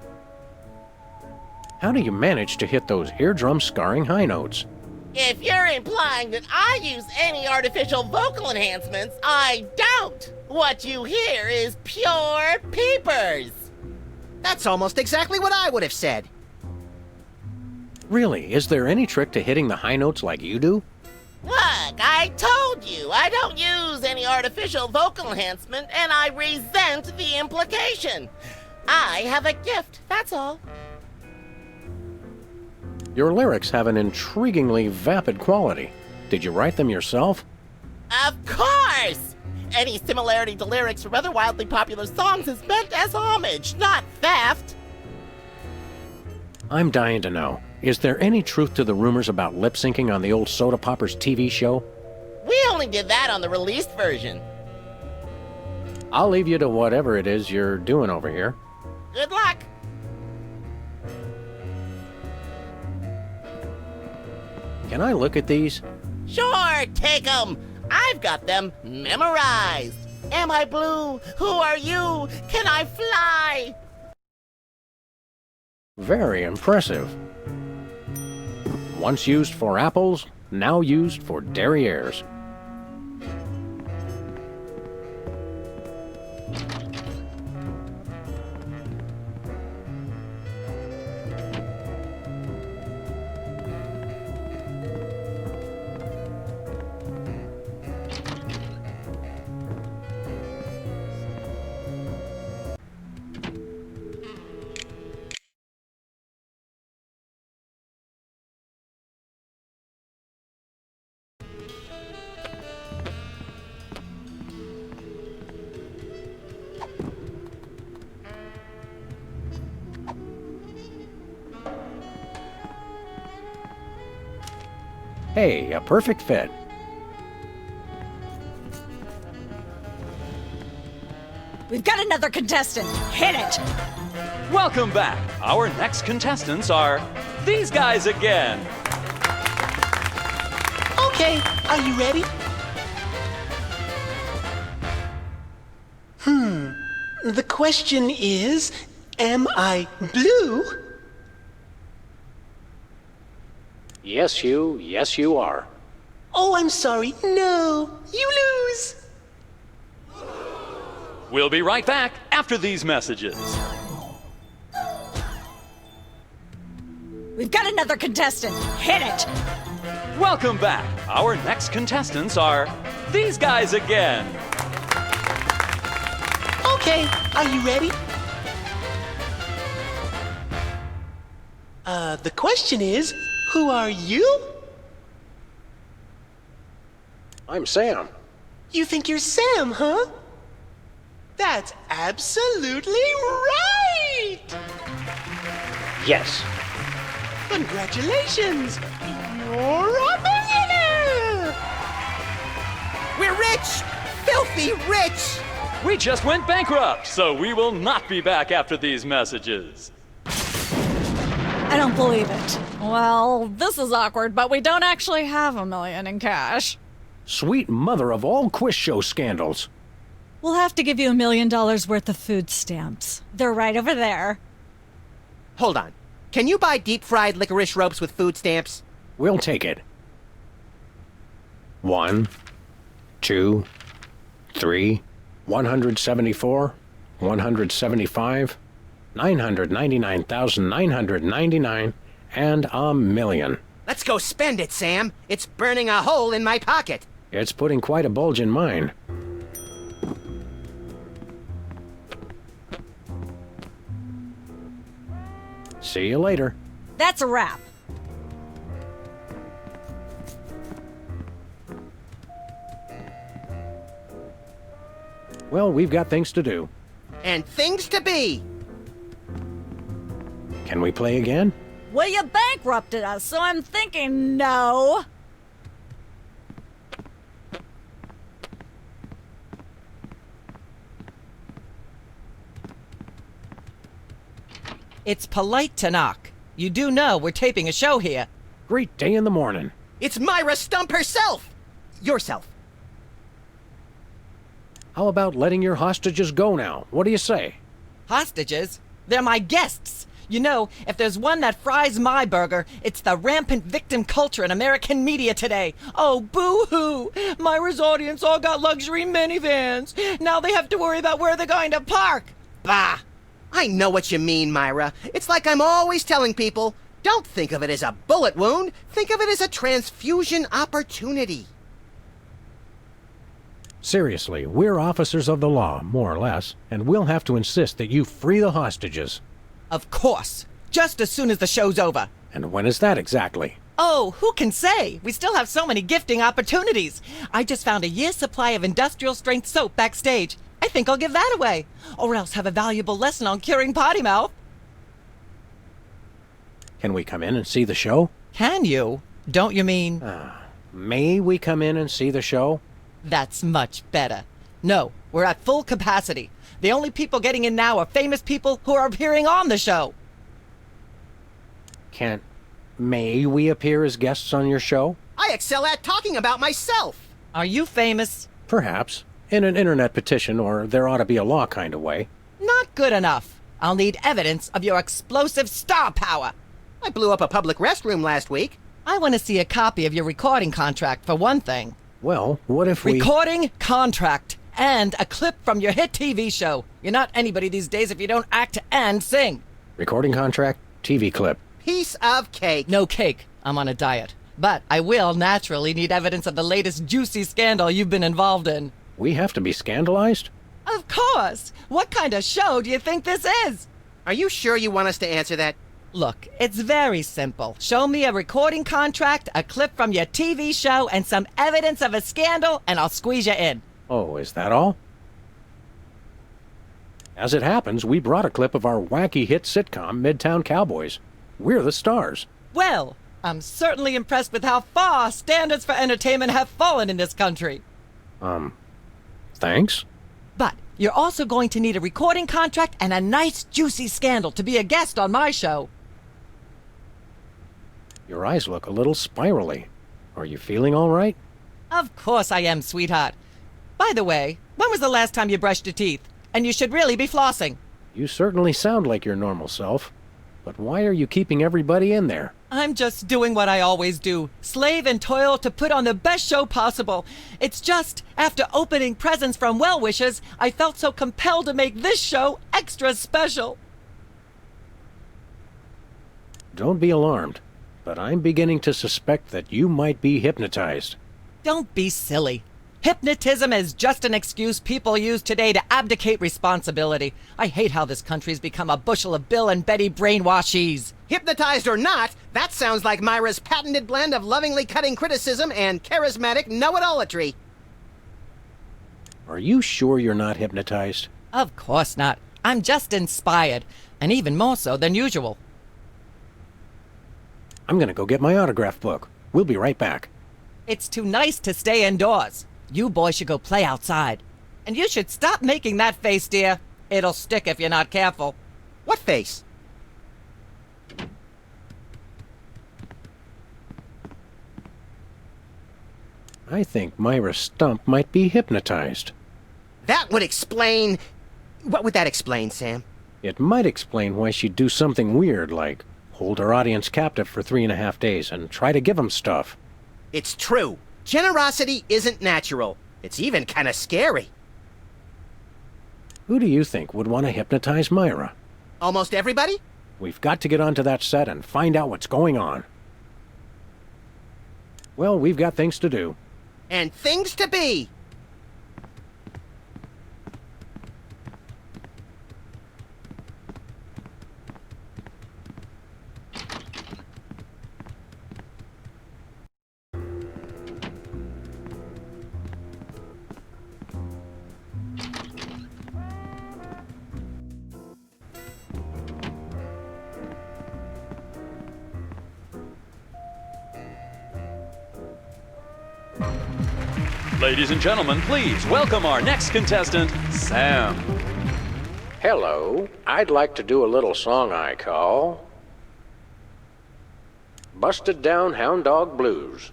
B: How do you manage to hit those eardrum-scarring high notes?
P: If you're implying that I use any artificial vocal enhancements, I don't. What you hear is pure Peepers.
A: That's almost exactly what I would have said.
B: Really, is there any trick to hitting the high notes like you do?
P: Look, I told you, I don't use any artificial vocal enhancement, and I resent the implication. I have a gift, that's all.
B: Your lyrics have an intriguingly vapid quality. Did you write them yourself?
P: Of course! Any similarity to lyrics from other wildly popular songs is meant as homage, not theft.
B: I'm dying to know. Is there any truth to the rumors about lip-syncing on the old Soda Poppers TV show?
P: We only did that on the released version.
B: I'll leave you to whatever it is you're doing over here.
P: Good luck.
B: Can I look at these?
P: Sure, take 'em. I've got them memorized. Am I blue? Who are you? Can I fly?
B: Very impressive. Once used for apples, now used for derrieres. Hey, a perfect fit.
H: We've got another contestant. Hit it!
N: Welcome back. Our next contestants are these guys again.
O: Okay, are you ready? The question is, am I blue?
B: Yes, you are.
O: Oh, I'm sorry. No, you lose.
N: We'll be right back after these messages.
H: We've got another contestant. Hit it!
N: Welcome back. Our next contestants are these guys again.
O: Okay, are you ready? The question is, who are you?
B: I'm Sam.
O: You think you're Sam, huh? That's absolutely right!
B: Yes.
O: Congratulations! You're a millionaire!
A: We're rich! Filthy rich!
N: We just went bankrupt, so we will not be back after these messages.
H: I don't believe it. Well, this is awkward, but we don't actually have $1 million in cash.
B: Sweet mother of all quiz show scandals.
H: We'll have to give you $1 million worth of food stamps. They're right over there.
A: Hold on. Can you buy deep-fried licorice ropes with food stamps?
B: We'll take it. 1, 2, 3, 174, 175, 999,999, and $1 million.
A: Let's go spend it, Sam. It's burning a hole in my pocket.
B: It's putting quite a bulge in mine. See you later.
H: That's a wrap.
B: Well, we've got things to do.
A: And things to be.
B: Can we play again?
H: Well, you bankrupted us, so I'm thinking no.
G: It's polite to knock. You do know we're taping a show here.
B: Great day in the morning.
A: It's Myra Stump herself. Yourself.
B: How about letting your hostages go now? What do you say?
G: Hostages? They're my guests. You know, if there's one that fries my burger, it's the rampant victim culture in American media today. Oh, boo-hoo! Myra's audience all got luxury minivans. Now they have to worry about where they're going to park. Bah!
A: I know what you mean, Myra. It's like I'm always telling people, don't think of it as a bullet wound. Think of it as a transfusion opportunity.
B: Seriously, we're officers of the law, more or less, and we'll have to insist that you free the hostages.
G: Of course. Just as soon as the show's over.
B: And when is that exactly?
G: Oh, who can say? We still have so many gifting opportunities. I just found a year's supply of industrial-strength soap backstage. I think I'll give that away. Or else have a valuable lesson on curing potty mouth.
B: Can we come in and see the show?
G: Can you? Don't you mean...
B: May we come in and see the show?
G: That's much better. No, we're at full capacity. The only people getting in now are famous people who are appearing on the show.
B: May we appear as guests on your show?
A: I excel at talking about myself.
G: Are you famous?
B: Perhaps. In an internet petition, or there ought to be a law kind of way.
G: Not good enough. I'll need evidence of your explosive star power.
A: I blew up a public restroom last week.
G: I want to see a copy of your recording contract, for one thing.
B: Well, what if we...
G: Recording contract and a clip from your hit TV show. You're not anybody these days if you don't act and sing.
B: Recording contract, TV clip.
A: Piece of cake.
G: No cake. I'm on a diet. But I will naturally need evidence of the latest juicy scandal you've been involved in.
B: We have to be scandalized?
G: Of course! What kind of show do you think this is?
A: Are you sure you want us to answer that?
G: Look, it's very simple. Show me a recording contract, a clip from your TV show, and some evidence of a scandal, and I'll squeeze you in.
B: Oh, is that all? As it happens, we brought a clip of our wacky hit sitcom, Midtown Cowboys. We're the stars.
G: Well,
S: I'm certainly impressed with how far standards for entertainment have fallen in this country.
B: Thanks?
S: But you're also going to need a recording contract and a nice juicy scandal to be a guest on my show.
B: Your eyes look a little spirally. Are you feeling all right?
S: Of course I am, sweetheart. By the way, when was the last time you brushed your teeth? And you should really be flossing.
B: You certainly sound like your normal self. But why are you keeping everybody in there?
S: I'm just doing what I always do. Slave and toil to put on the best show possible. It's just, after opening presents from well-wishers, I felt so compelled to make this show extra special.
B: Don't be alarmed, but I'm beginning to suspect that you might be hypnotized.
S: Don't be silly. Hypnotism is just an excuse people use today to abdicate responsibility. I hate how this country's become a bushel of Bill and Betty brainwashies.
A: Hypnotized or not, that sounds like Myra's patented blend of lovingly cutting criticism and charismatic know-it-allatry.
B: Are you sure you're not hypnotized?
S: Of course not. I'm just inspired, and even more so than usual.
B: I'm gonna go get my autograph book. We'll be right back.
S: It's too nice to stay indoors. You boys should go play outside. And you should stop making that face, dear. It'll stick if you're not careful.
A: What face?
B: I think Myra Stump might be hypnotized.
A: That would explain... What would that explain, Sam?
B: It might explain why she'd do something weird, like hold her audience captive for 3.5 days and try to give them stuff.
A: It's true. Generosity isn't natural. It's even kind of scary.
B: Who do you think would want to hypnotize Myra?
A: Almost everybody?
B: We've got to get onto that set and find out what's going on. Well, we've got things to do.
A: And things to be.
N: Ladies and gentlemen, please welcome our next contestant, Sam.
B: Hello. I'd like to do a little song I call Busted Down Hound Dog Blues.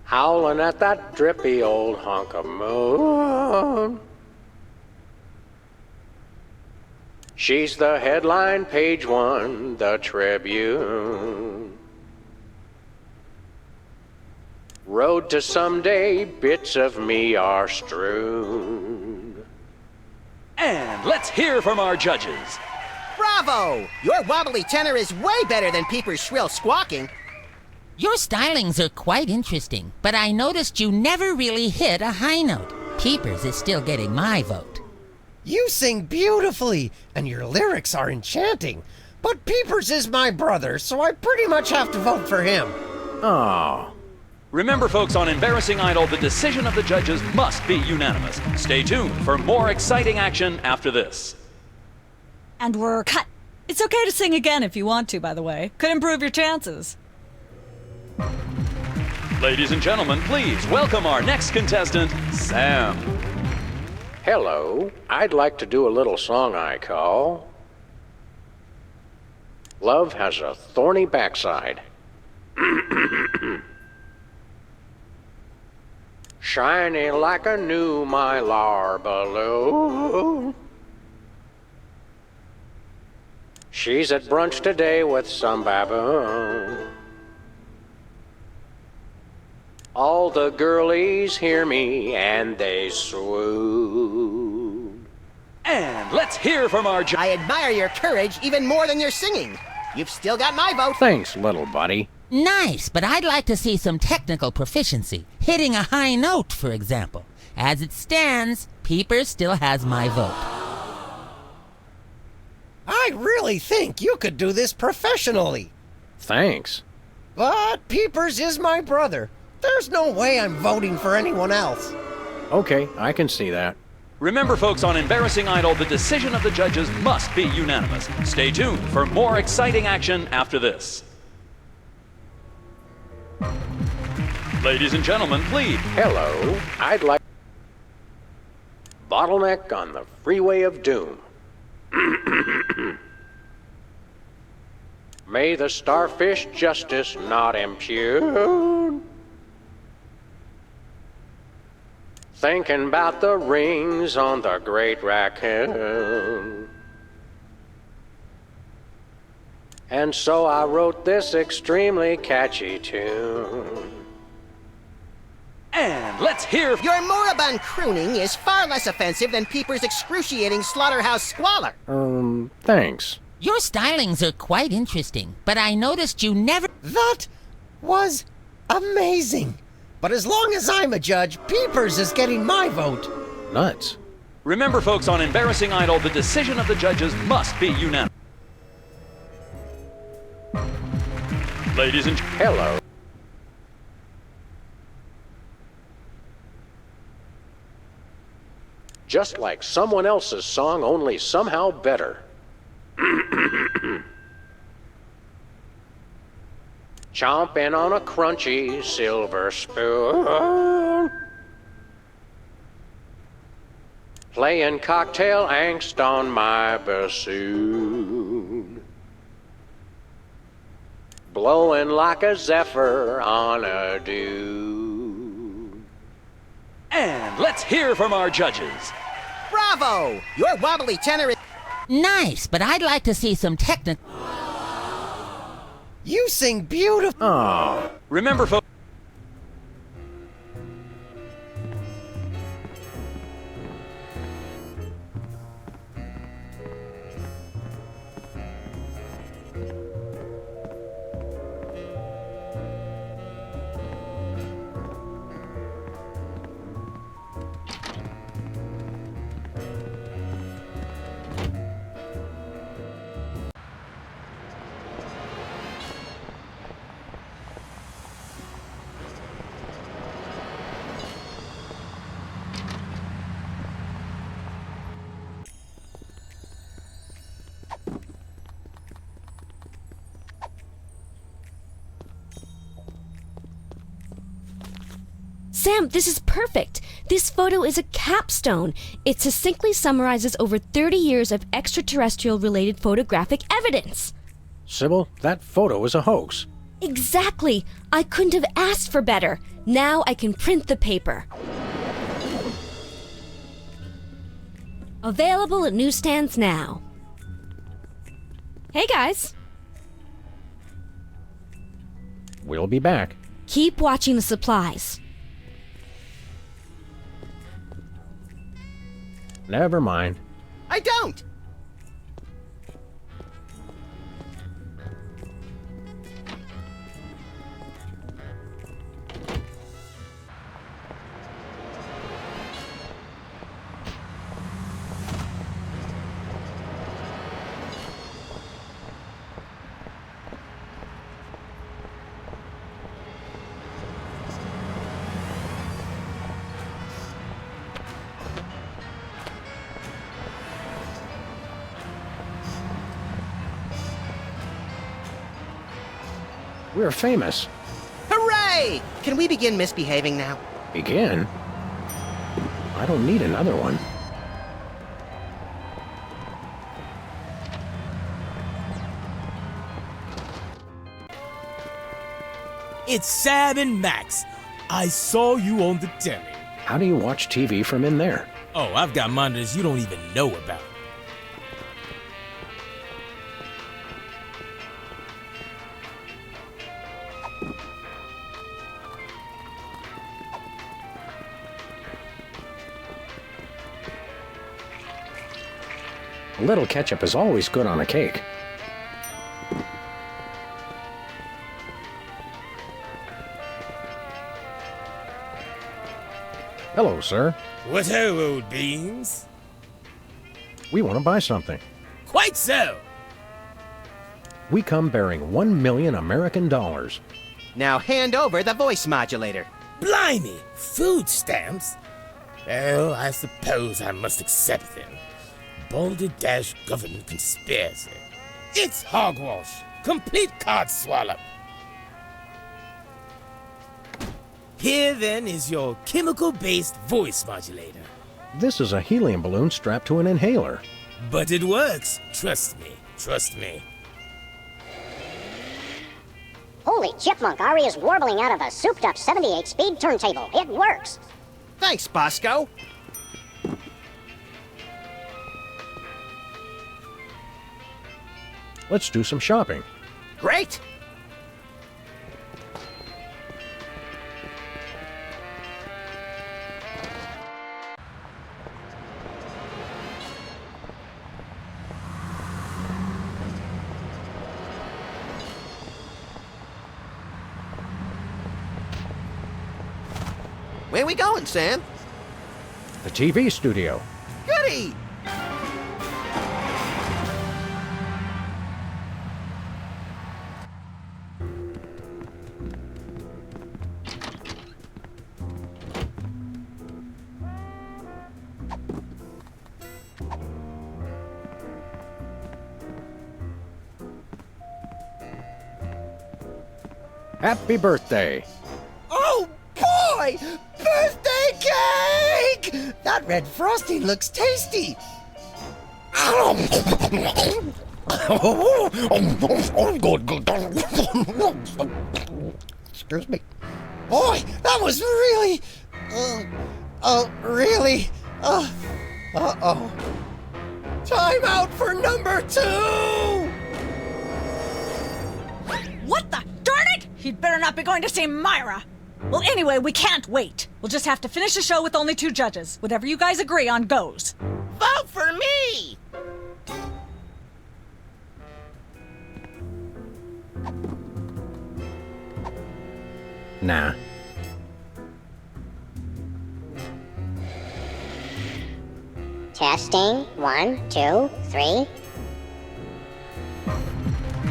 B: Howling at that drippy old hunk of moon. She's the headline, page 1, the Tribune. Road to someday, bits of me are strewn.
N: And let's hear from our judges.
A: Bravo! Your wobbly tenor is way better than Peeper's shrill squawking.
Q: Your stylings are quite interesting, but I noticed you never really hit a high note. Peepers is still getting my vote.
R: You sing beautifully, and your lyrics are enchanting. But Peepers is my brother, so I pretty much have to vote for him.
B: Oh.
N: Remember, folks, on Embarrassing Idol, the decision of the judges must be unanimous. Stay tuned for more exciting action after this.
H: And we're cut. It's okay to sing again if you want to, by the way. Could improve your chances.
N: Ladies and gentlemen, please welcome our next contestant, Sam.
B: Hello. I'd like to do a little song I call Love Has a Thorny Backside. Shiny like a new mylar balloon. She's at brunch today with some baboon. All the girlies hear me and they swoon.
N: And let's hear from our judge.
A: I admire your courage even more than your singing. You've still got my vote.
B: Thanks, little buddy.
Q: Nice, but I'd like to see some technical proficiency. Hitting a high note, for example. As it stands, Peepers still has my vote.
R: I really think you could do this professionally.
B: Thanks.
R: But Peepers is my brother. There's no way I'm voting for anyone else.
B: Okay, I can see that.
N: Remember, folks, on Embarrassing Idol, the decision of the judges must be unanimous. Stay tuned for more exciting action after this. Ladies and gentlemen, please.
B: Hello, I'd like... Bottleneck on the Freeway of Doom. May the starfish justice not impugn. Thinking about the rings on the great raccoon. And so I wrote this extremely catchy tune.
N: And let's hear...
A: Your moribund crooning is far less offensive than Peeper's excruciating slaughterhouse squalor.
B: Thanks.
Q: Your stylings are quite interesting, but I noticed you never...
R: That was amazing. But as long as I'm a judge, Peepers is getting my vote.
B: Nuts.
N: Remember, folks, on Embarrassing Idol, the decision of the judges must be unanimous. Ladies and...
B: Hello. Just like someone else's song, only somehow better. Chomping on a crunchy silver spoon. Playing cocktail angst on my bassoon. Blowing like a zephyr on a dune.
N: And let's hear from our judges.
A: Bravo! Your wobbly tenor is...
Q: Nice, but I'd like to see some technical...
R: You sing beautiful.
B: Oh.
N: Remember, folks...
I: Sam, this is perfect. This photo is a capstone. It succinctly summarizes over 30 years of extraterrestrial-related photographic evidence.
B: Sybil, that photo is a hoax.
I: Exactly. I couldn't have asked for better. Now I can print the paper. Available at newsstands now. Hey, guys.
B: We'll be back.
I: Keep watching the supplies.
B: Never mind.
A: I don't!
B: We're famous.
A: Hooray! Can we begin misbehaving now?
B: Begin? I don't need another one.
J: It's Sam and Max. I saw you on the telly.
B: How do you watch TV from in there?
J: Oh, I've got monitors you don't even know about.
B: A little ketchup is always good on a cake. Hello, sir.
J: What ho, old beans?
B: We want to buy something.
J: Quite so.
B: We come bearing 1 million American dollars.
A: Now hand over the voice modulator.
J: Blimey, food stamps? Oh, I suppose I must accept them. Balderdash government conspiracy. It's hogwash. Complete codswallop. Here then is your chemical-based voice modulator.
B: This is a helium balloon strapped to an inhaler.
J: But it works. Trust me. Trust me.
T: Holy chipmunk, Ari is warbling out of a souped-up 78-speed turntable. It works.
A: Thanks, Bosco.
B: Let's do some shopping.
A: Great.
F: Where we going, Sam?
B: The TV studio.
F: Goody!
B: Happy birthday.
R: Oh, boy! Birthday cake! That red frosting looks tasty. Excuse me. Boy, that was really... really... Uh-oh. Time out for number 2!
H: What the? Darn it! He'd better not be going to see Myra. Well, anyway, we can't wait. We'll just have to finish the show with only 2 judges. Whatever you guys agree on goes.
P: Vote for me!
B: Nah.
T: Testing. 1, 2, 3.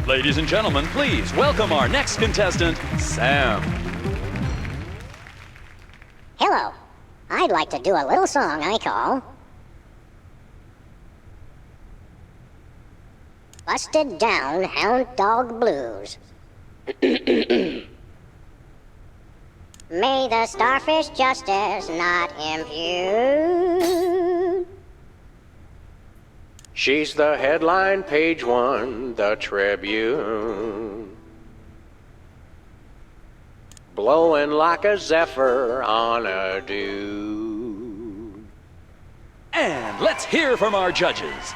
N: Ladies and gentlemen, please welcome our next contestant, Sam.
T: Hello. I'd like to do a little song I call Busted Down Hound Dog Blues. May the starfish justice not impute.
B: She's the headline, page 1, the Tribune. Blowing like a zephyr on a dude.
N: And let's hear from our judges.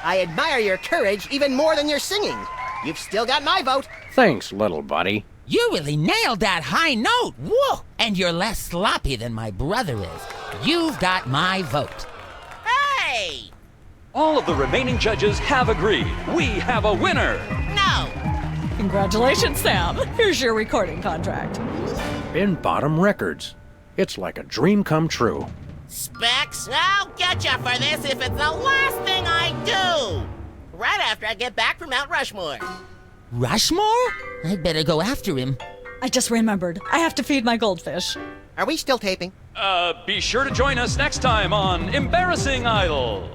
A: I admire your courage even more than your singing. You've still got my vote.
B: Thanks, little buddy.
Q: You really nailed that high note. Whoa! And you're less sloppy than my brother is. You've got my vote.
P: Hey!
N: All of the remaining judges have agreed. We have a winner.
P: No!
H: Congratulations, Sam. Here's your recording contract.
B: In Bottom Records. It's like a dream come true.
P: Specs, I'll get you for this if it's the last thing I do! Right after I get back from Mount Rushmore.
Q: Rushmore? I'd better go after him.
H: I just remembered. I have to feed my goldfish.
A: Are we still taping?
N: Be sure to join us next time on Embarrassing Idol.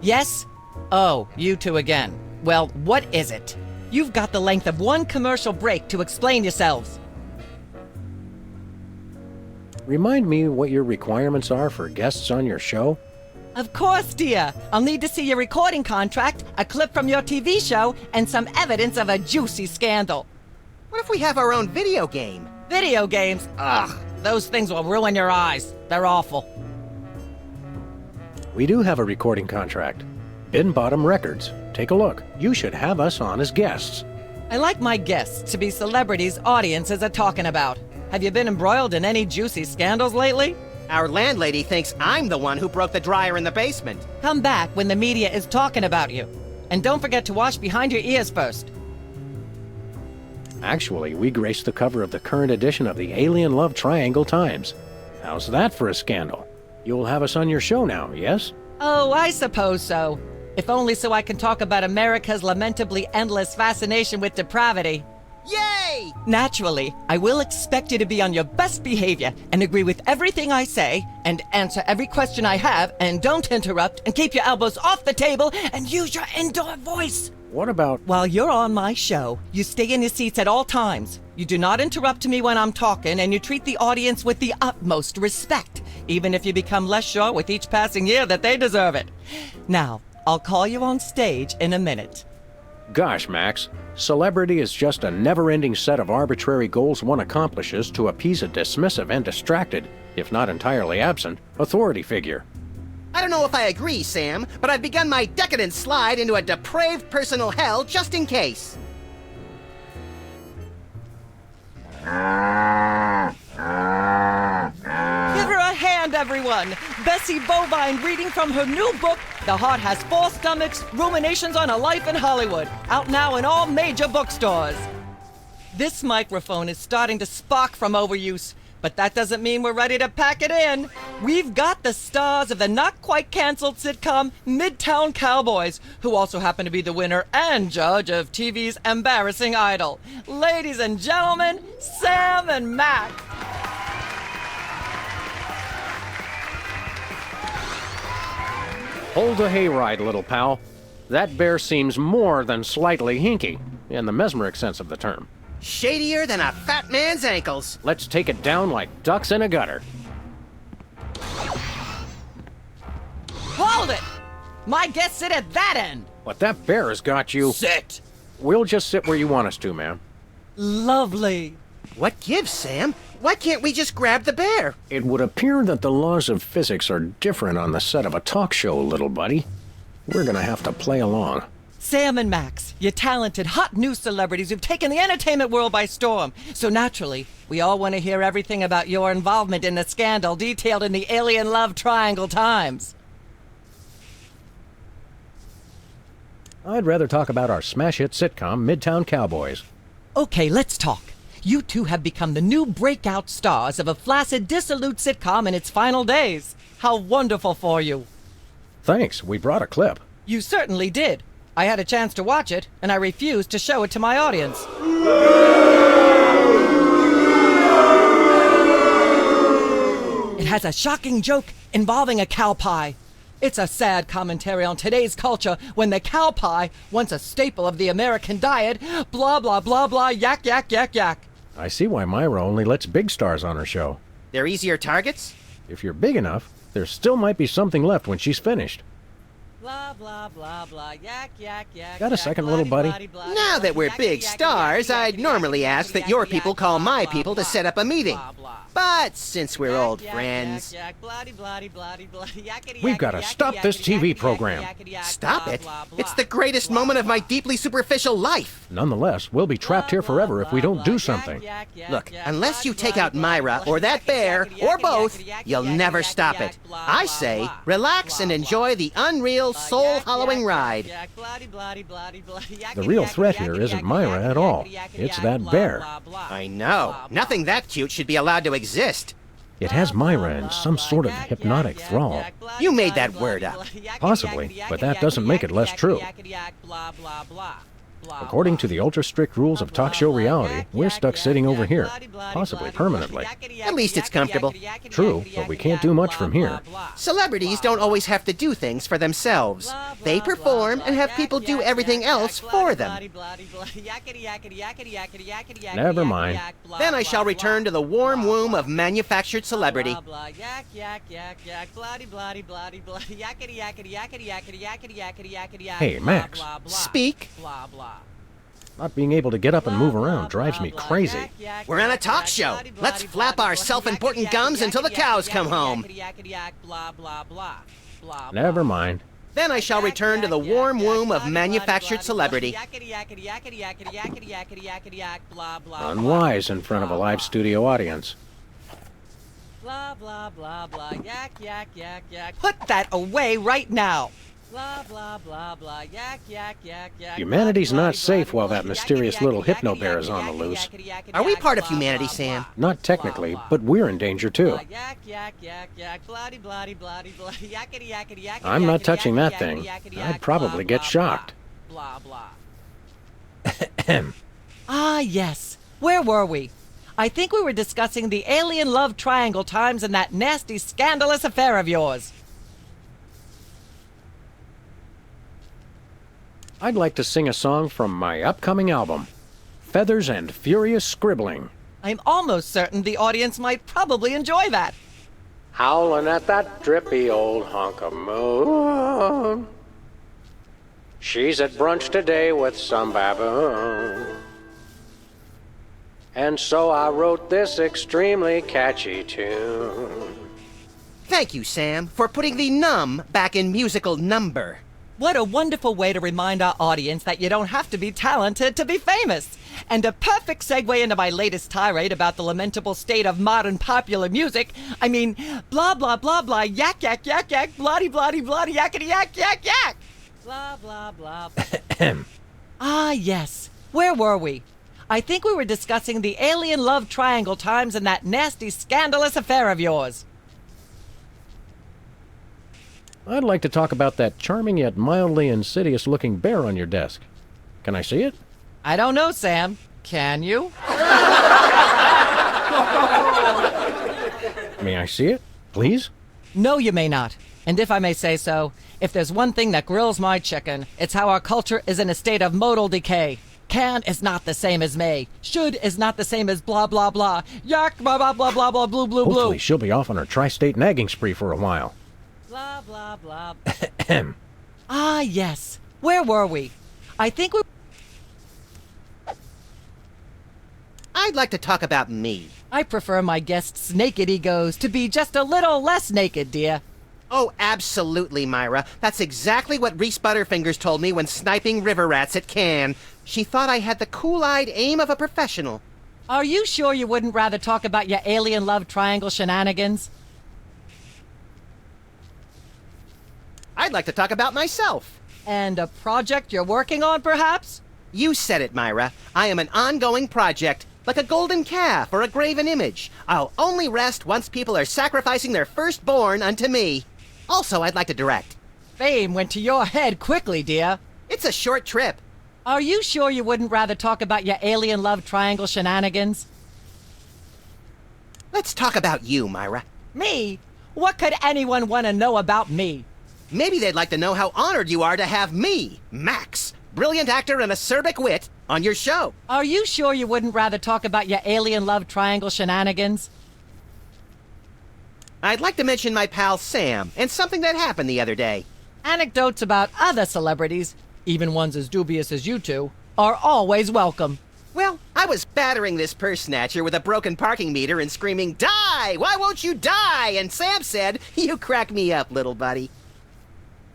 S: Yes? Oh, you two again. Well, what is it? You've got the length of 1 commercial break to explain yourselves.
B: Remind me what your requirements are for guests on your show?
S: Of course, dear. I'll need to see your recording contract, a clip from your TV show, and some evidence of a juicy scandal.
A: What if we have our own video game?
S: Video games? Ugh, those things will ruin your eyes. They're awful.
B: We do have a recording contract. Bin Bottom Records. Take a look. You should have us on as guests.
S: I like my guests to be celebrities audiences are talking about. Have you been embroiled in any juicy scandals lately?
A: Our landlady thinks I'm the one who broke the dryer in the basement.
S: Come back when the media is talking about you. And don't forget to wash behind your ears first.
B: Actually, we graced the cover of the current edition of the Alien Love Triangle Times. How's that for a scandal? You'll have us on your show now, yes?
S: Oh, I suppose so. If only so I can talk about America's lamentably endless fascination with depravity.
A: Yay!
S: Naturally, I will expect you to be on your best behavior and agree with everything I say and answer every question I have and don't interrupt and keep your elbows off the table and use your indoor voice.
B: What about...
S: While you're on my show, you stay in your seats at all times. You do not interrupt me when I'm talking, and you treat the audience with the utmost respect, even if you become less sure with each passing year that they deserve it. Now, I'll call you on stage in a minute.
B: Gosh, Max. Celebrity is just a never-ending set of arbitrary goals one accomplishes to appease a dismissive and distracted, if not entirely absent, authority figure.
A: I don't know if I agree, Sam, but I've begun my decadent slide into a depraved personal hell just in case.
S: Give her a hand, everyone! Bessie Bovine reading from her new book, The Heart Has Four Stomachs, Ruminations on a Life in Hollywood, out now in all major bookstores. This microphone is starting to spark from overuse, but that doesn't mean we're ready to pack it in. We've got the stars of the not-quite-canceled sitcom Midtown Cowboys, who also happen to be the winner and judge of TV's Embarrassing Idol. Ladies and gentlemen, Sam and Mac.
B: Hold the hayride, little pal. That bear seems more than slightly hinky, in the mesmeric sense of the term.
A: Shadier than a fat man's ankles.
B: Let's take it down like ducks in a gutter.
S: Hold it! My guests sit at that end.
B: But that bear has got you...
S: Sit!
B: We'll just sit where you want us to, ma'am.
S: Lovely.
A: What gives, Sam? Why can't we just grab the bear?
B: It would appear that the laws of physics are different on the set of a talk show, little buddy. We're gonna have to play along.
S: Sam and Max, you talented, hot new celebrities who've taken the entertainment world by storm. So naturally, we all want to hear everything about your involvement in the scandal detailed in the Alien Love Triangle Times.
B: I'd rather talk about our smash hit sitcom, Midtown Cowboys.
S: Okay, let's talk. You two have become the new breakout stars of a flaccid, dissolute sitcom in its final days. How wonderful for you.
B: Thanks, we brought a clip.
S: You certainly did. I had a chance to watch it, and I refused to show it to my audience. It has a shocking joke involving a cow pie. It's a sad commentary on today's culture when the cow pie, once a staple of the American diet, blah, blah, blah, blah, yak, yak, yak, yak.
B: I see why Myra only lets big stars on her show.
A: They're easier targets?
B: If you're big enough, there still might be something left when she's finished.
S: Blah, blah, blah, blah, yak, yak, yak.
B: Got a second, little buddy?
A: Now that we're big stars, I'd normally ask that your people call my people to set up a meeting. But since we're old friends...
B: We've got to stop this TV program.
A: Stop it? It's the greatest moment of my deeply superficial life.
B: Nonetheless, we'll be trapped here forever if we don't do something.
A: Look, unless you take out Myra or that bear, or both, you'll never stop it. I say, relax and enjoy the unreal, soul-hollowing ride.
B: The real threat here isn't Myra at all. It's that bear.
A: I know. Nothing that cute should be allowed to exist.
B: It has Myra in some sort of hypnotic thrall.
A: You made that word up.
B: Possibly, but that doesn't make it less true. According to the ultra-strict rules of talk show reality, we're stuck sitting over here, possibly permanently.
A: At least it's comfortable.
B: True, but we can't do much from here.
A: Celebrities don't always have to do things for themselves. They perform and have people do everything else for them.
B: Never mind.
A: Then I shall return to the warm womb of manufactured celebrity.
B: Hey, Max.
A: Speak.
B: Not being able to get up and move around drives me crazy.
A: We're on a talk show. Let's flap our self-important gums until the cows come home.
B: Never mind.
A: Then I shall return to the warm womb of manufactured celebrity.
B: Unwise in front of a live studio audience.
S: Blah, blah, blah, blah, yak, yak, yak, yak. Put that away right now. Blah, blah, blah, blah, yak, yak, yak, yak.
B: Humanity's not safe while that mysterious little hypno bear is on the loose.
A: Are we part of humanity, Sam?
B: Not technically, but we're in danger too. I'm not touching that thing. I'd probably get shocked.
S: Ah, yes. Where were we? I think we were discussing the alien love triangle times and that nasty, scandalous affair of yours.
B: I'd like to sing a song from my upcoming album, Feathers and Furious Scribbling.
S: I'm almost certain the audience might probably enjoy that.
B: Howling at that drippy old hunk of moon. She's at brunch today with some baboon. And so I wrote this extremely catchy tune.
A: Thank you, Sam, for putting the num back in musical number.
S: What a wonderful way to remind our audience that you don't have to be talented to be famous. And a perfect segue into my latest tirade about the lamentable state of modern popular music. I mean, blah, blah, blah, blah, yak, yak, yak, yak, bloody, bloody, bloody, yakety, yak, yak, yak. Blah, blah, blah. Ah, yes. Where were we? I think we were discussing the alien love triangle times and that nasty, scandalous affair of yours.
B: I'd like to talk about that charming yet mildly insidious-looking bear on your desk. Can I see it?
S: I don't know, Sam. Can you?
B: May I see it, please?
S: No, you may not. And if I may say so, if there's one thing that grills my chicken, it's how our culture is in a state of modal decay. Can is not the same as may. Should is not the same as blah, blah, blah. Yak, blah, blah, blah, blah, blah, blue, blue, blue.
B: Hopefully she'll be off on her tri-state nagging spree for a while.
S: Blah, blah, blah. Ah, yes. Where were we? I think we...
A: I'd like to talk about me.
S: I prefer my guests' naked egos to be just a little less naked, dear.
A: Oh, absolutely, Myra. That's exactly what Reese Butterfingers told me when sniping river rats at Cannes. She thought I had the cool-eyed aim of a professional.
S: Are you sure you wouldn't rather talk about your alien love triangle shenanigans?
A: I'd like to talk about myself.
S: And a project you're working on, perhaps?
A: You said it, Myra. I am an ongoing project, like a golden calf or a graven image. I'll only rest once people are sacrificing their firstborn unto me. Also, I'd like to direct.
S: Fame went to your head quickly, dear.
A: It's a short trip.
S: Are you sure you wouldn't rather talk about your alien love triangle shenanigans?
A: Let's talk about you, Myra.
S: Me? What could anyone want to know about me?
A: Maybe they'd like to know how honored you are to have me, Max, brilliant actor and acerbic wit, on your show.
S: Are you sure you wouldn't rather talk about your alien love triangle shenanigans?
A: I'd like to mention my pal Sam and something that happened the other day.
S: Anecdotes about other celebrities, even ones as dubious as you two, are always welcome.
A: Well, I was battering this purse snatcher with a broken parking meter and screaming, "Die! Why won't you die?" And Sam said, "You crack me up, little buddy."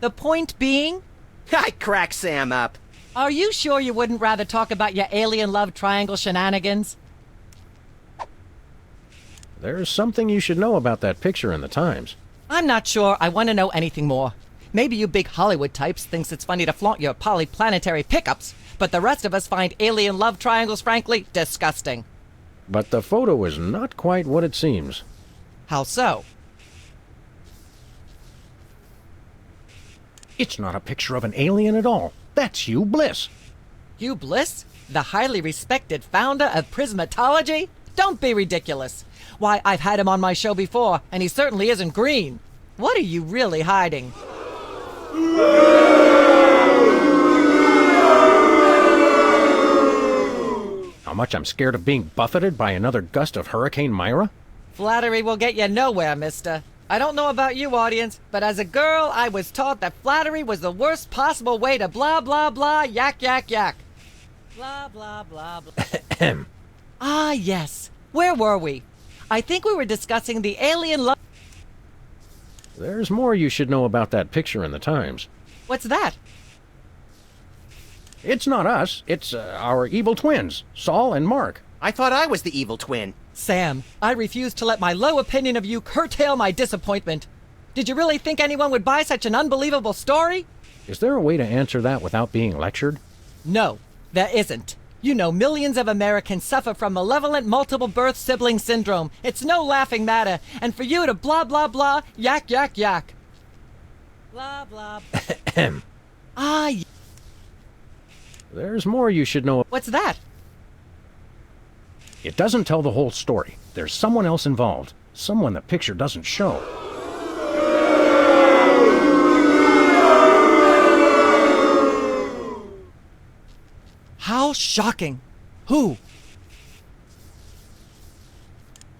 S: The point being?
A: I crack Sam up.
S: Are you sure you wouldn't rather talk about your alien love triangle shenanigans?
B: There's something you should know about that picture in the Times.
S: I'm not sure I want to know anything more. Maybe you big Hollywood types thinks it's funny to flaunt your polyplanetary pickups, but the rest of us find alien love triangles, frankly, disgusting.
B: But the photo is not quite what it seems.
S: How so?
B: It's not a picture of an alien at all. That's Hugh Bliss.
S: Hugh Bliss? The highly respected founder of Prismatology? Don't be ridiculous. Why, I've had him on my show before, and he certainly isn't green. What are you really hiding?
B: How much I'm scared of being buffeted by another gust of Hurricane Myra?
S: Flattery will get you nowhere, mister. I don't know about you, audience, but as a girl, I was taught that flattery was the worst possible way to blah, blah, blah, yak, yak, yak. Blah, blah, blah, blah. Ah, yes. Where were we? I think we were discussing the alien love...
B: There's more you should know about that picture in the Times.
S: What's that?
B: It's not us. It's our evil twins, Saul and Mark.
A: I thought I was the evil twin.
S: Sam, I refuse to let my low opinion of you curtail my disappointment. Did you really think anyone would buy such an unbelievable story?
B: Is there a way to answer that without being lectured?
S: No, there isn't. You know, millions of Americans suffer from malevolent multiple birth sibling syndrome. It's no laughing matter. And for you to blah, blah, blah, yak, yak, yak. Blah, blah, blah.
B: There's more you should know.
S: What's that?
B: It doesn't tell the whole story. There's someone else involved. Someone the picture doesn't show.
S: How shocking. Who?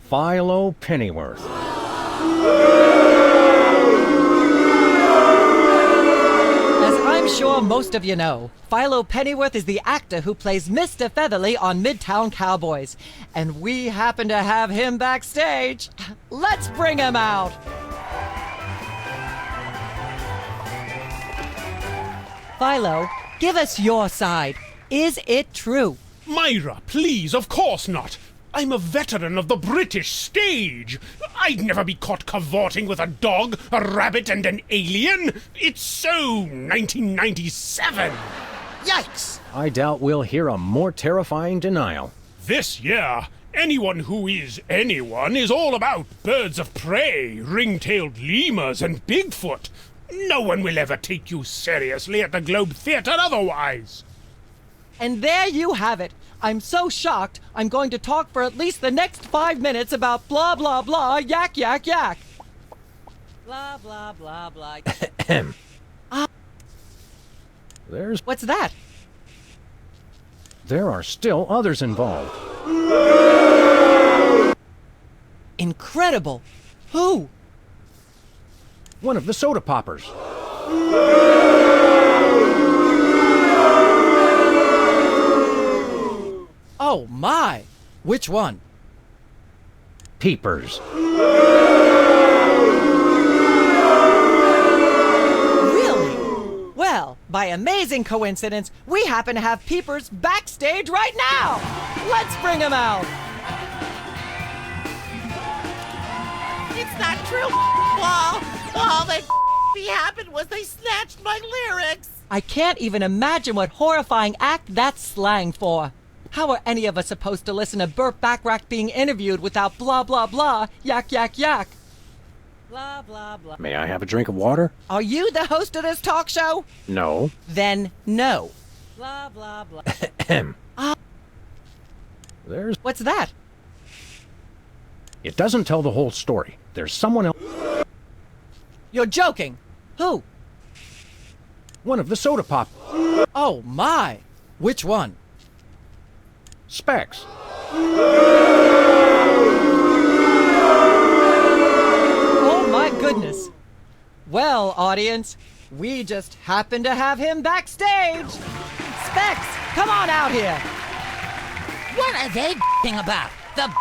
B: Philo Pennyworth.
S: As I'm sure most of you know, Philo Pennyworth is the actor who plays Mr. Featherly on Midtown Cowboys. And we happen to have him backstage. Let's bring him out. Philo, give us your side. Is it true?
C: Myra, please, of course not. I'm a veteran of the British stage. I'd never be caught cavorting with a dog, a rabbit, and an alien. It's so 1997.
A: Yikes!
B: I doubt we'll hear a more terrifying denial.
C: This year, anyone who is anyone is all about birds of prey, ring-tailed lemurs, and Bigfoot. No one will ever take you seriously at the Globe Theatre otherwise.
S: And there you have it. I'm so shocked, I'm going to talk for at least the next 5 minutes about blah, blah, blah, yak, yak, yak. Blah, blah, blah, blah.
B: There's...
S: What's that?
B: There are still others involved.
S: Incredible. Who?
B: One of the soda poppers.
S: Oh my! Which one?
B: Peepers.
S: Really? Well, by amazing coincidence, we happen to have Peepers backstage right now! Let's bring him out!
P: It's not true, Paul! All that happened was they snatched my lyrics!
S: I can't even imagine what horrifying act that's slang for. How are any of us supposed to listen to Burt Bacharach being interviewed without blah, blah, blah, yak, yak, yak? Blah, blah, blah.
B: May I have a drink of water?
S: Are you the host of this talk show?
B: No.
S: Then no. Blah, blah, blah.
B: There's...
S: What's that?
B: It doesn't tell the whole story. There's someone else...
S: You're joking. Who?
B: One of the soda pop...
S: Oh my! Which one?
B: Specs.
S: Oh my goodness. Well, audience, we just happen to have him backstage. Specs, come on out here.
Q: What are they about? The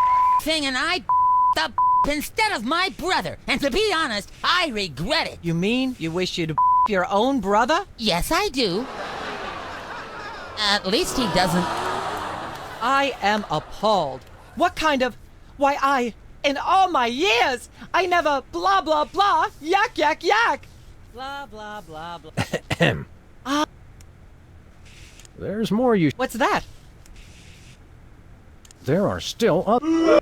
Q: thing and I the instead of my brother. And to be honest, I regret it.
S: You mean you wish you'd your own brother?
Q: Yes, I do. At least he doesn't.
S: I am appalled. What kind of... Why, in all my years, I never blah, blah, blah, yak, yak, yak. Blah, blah, blah, blah.
B: There's more you...
S: What's that?
B: There are still others...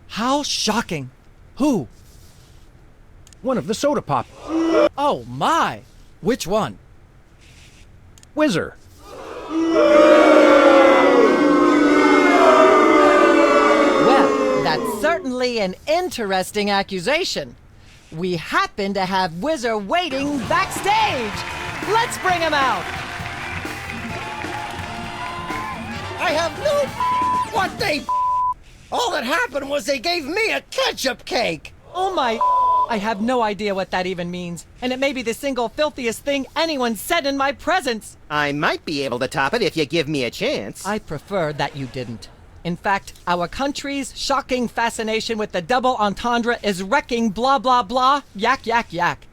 S: How shocking. Who?
B: One of the soda pop...
S: Oh my! Which one?
B: Whizzer.
S: Well, that's certainly an interesting accusation. We happen to have Whizzer waiting backstage. Let's bring him out.
R: I have no what they... All that happened was they gave me a ketchup cake.
S: Oh my... I have no idea what that even means, and it may be the single filthiest thing anyone said in my presence.
A: I might be able to top it if you give me a chance.
S: I prefer that you didn't. In fact, our country's shocking fascination with the double entendre is wrecking blah, blah, blah, yak, yak, yak.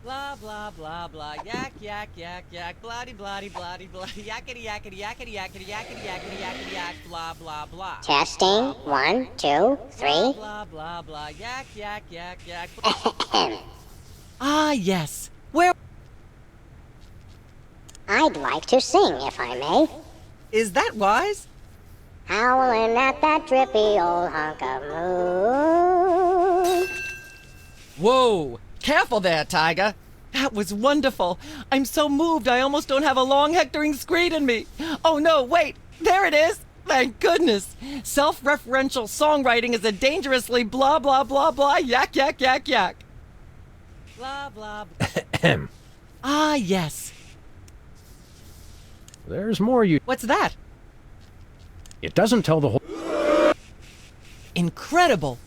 S: Blah, blah, blah, blah. Yak, yak, yak, yak. Bloody, bloody, bloody, bloody. Yakety, yakety, yakety, yakety, yakety, yakety, yakety, yak. Blah, blah, blah.
T: Testing. 1, 2, 3.
S: Blah, blah, blah. Yak, yak, yak, yak. Ah, yes. Where?
T: I'd like to sing, if I may.
S: Is that wise?
T: Howling at that drippy old hunk of moon.
S: Whoa! Careful there, Tiger. That was wonderful. I'm so moved I almost don't have a long hectoring screed in me. Oh no, wait! There it is! Thank goodness! Self-referential songwriting is a dangerously blah blah blah blah yak yak yak yak. Blah blah blah. Ah, yes.
B: There's more you...
S: What's that?
B: It doesn't tell the whole...
S: Incredible!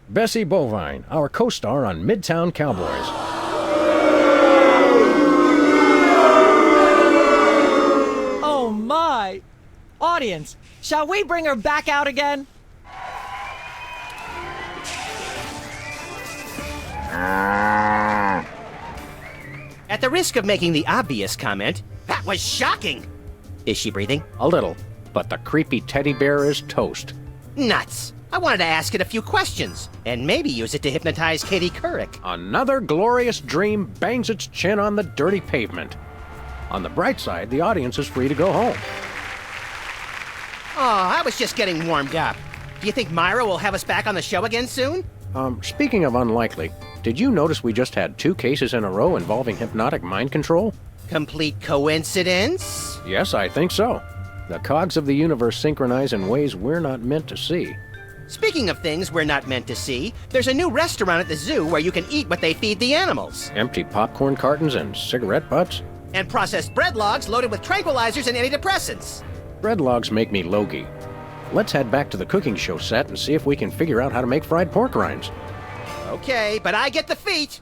B: Bessie Bovine, our co-star on Midtown Cowboys.
S: Oh my! Audience, shall we bring her back out again?
A: At the risk of making the obvious comment, that was shocking! Is she breathing?
B: A little, but the creepy teddy bear is toast.
A: Nuts! I wanted to ask it a few questions, and maybe use it to hypnotize Katie Couric.
B: Another glorious dream bangs its chin on the dirty pavement. On the bright side, the audience is free to go home.
A: Oh, I was just getting warmed up. Do you think Myra will have us back on the show again soon?
B: Speaking of unlikely, did you notice we just had 2 cases in a row involving hypnotic mind control?
A: Complete coincidence?
B: Yes, I think so. The cogs of the universe synchronize in ways we're not meant to see.
A: Speaking of things we're not meant to see, there's a new restaurant at the zoo where you can eat what they feed the animals.
B: Empty popcorn cartons and cigarette butts?
A: And processed bread logs loaded with tranquilizers and antidepressants.
B: Bread logs make me logy. Let's head back to the cooking show set and see if we can figure out how to make fried pork rinds.
A: Okay, but I get the feet.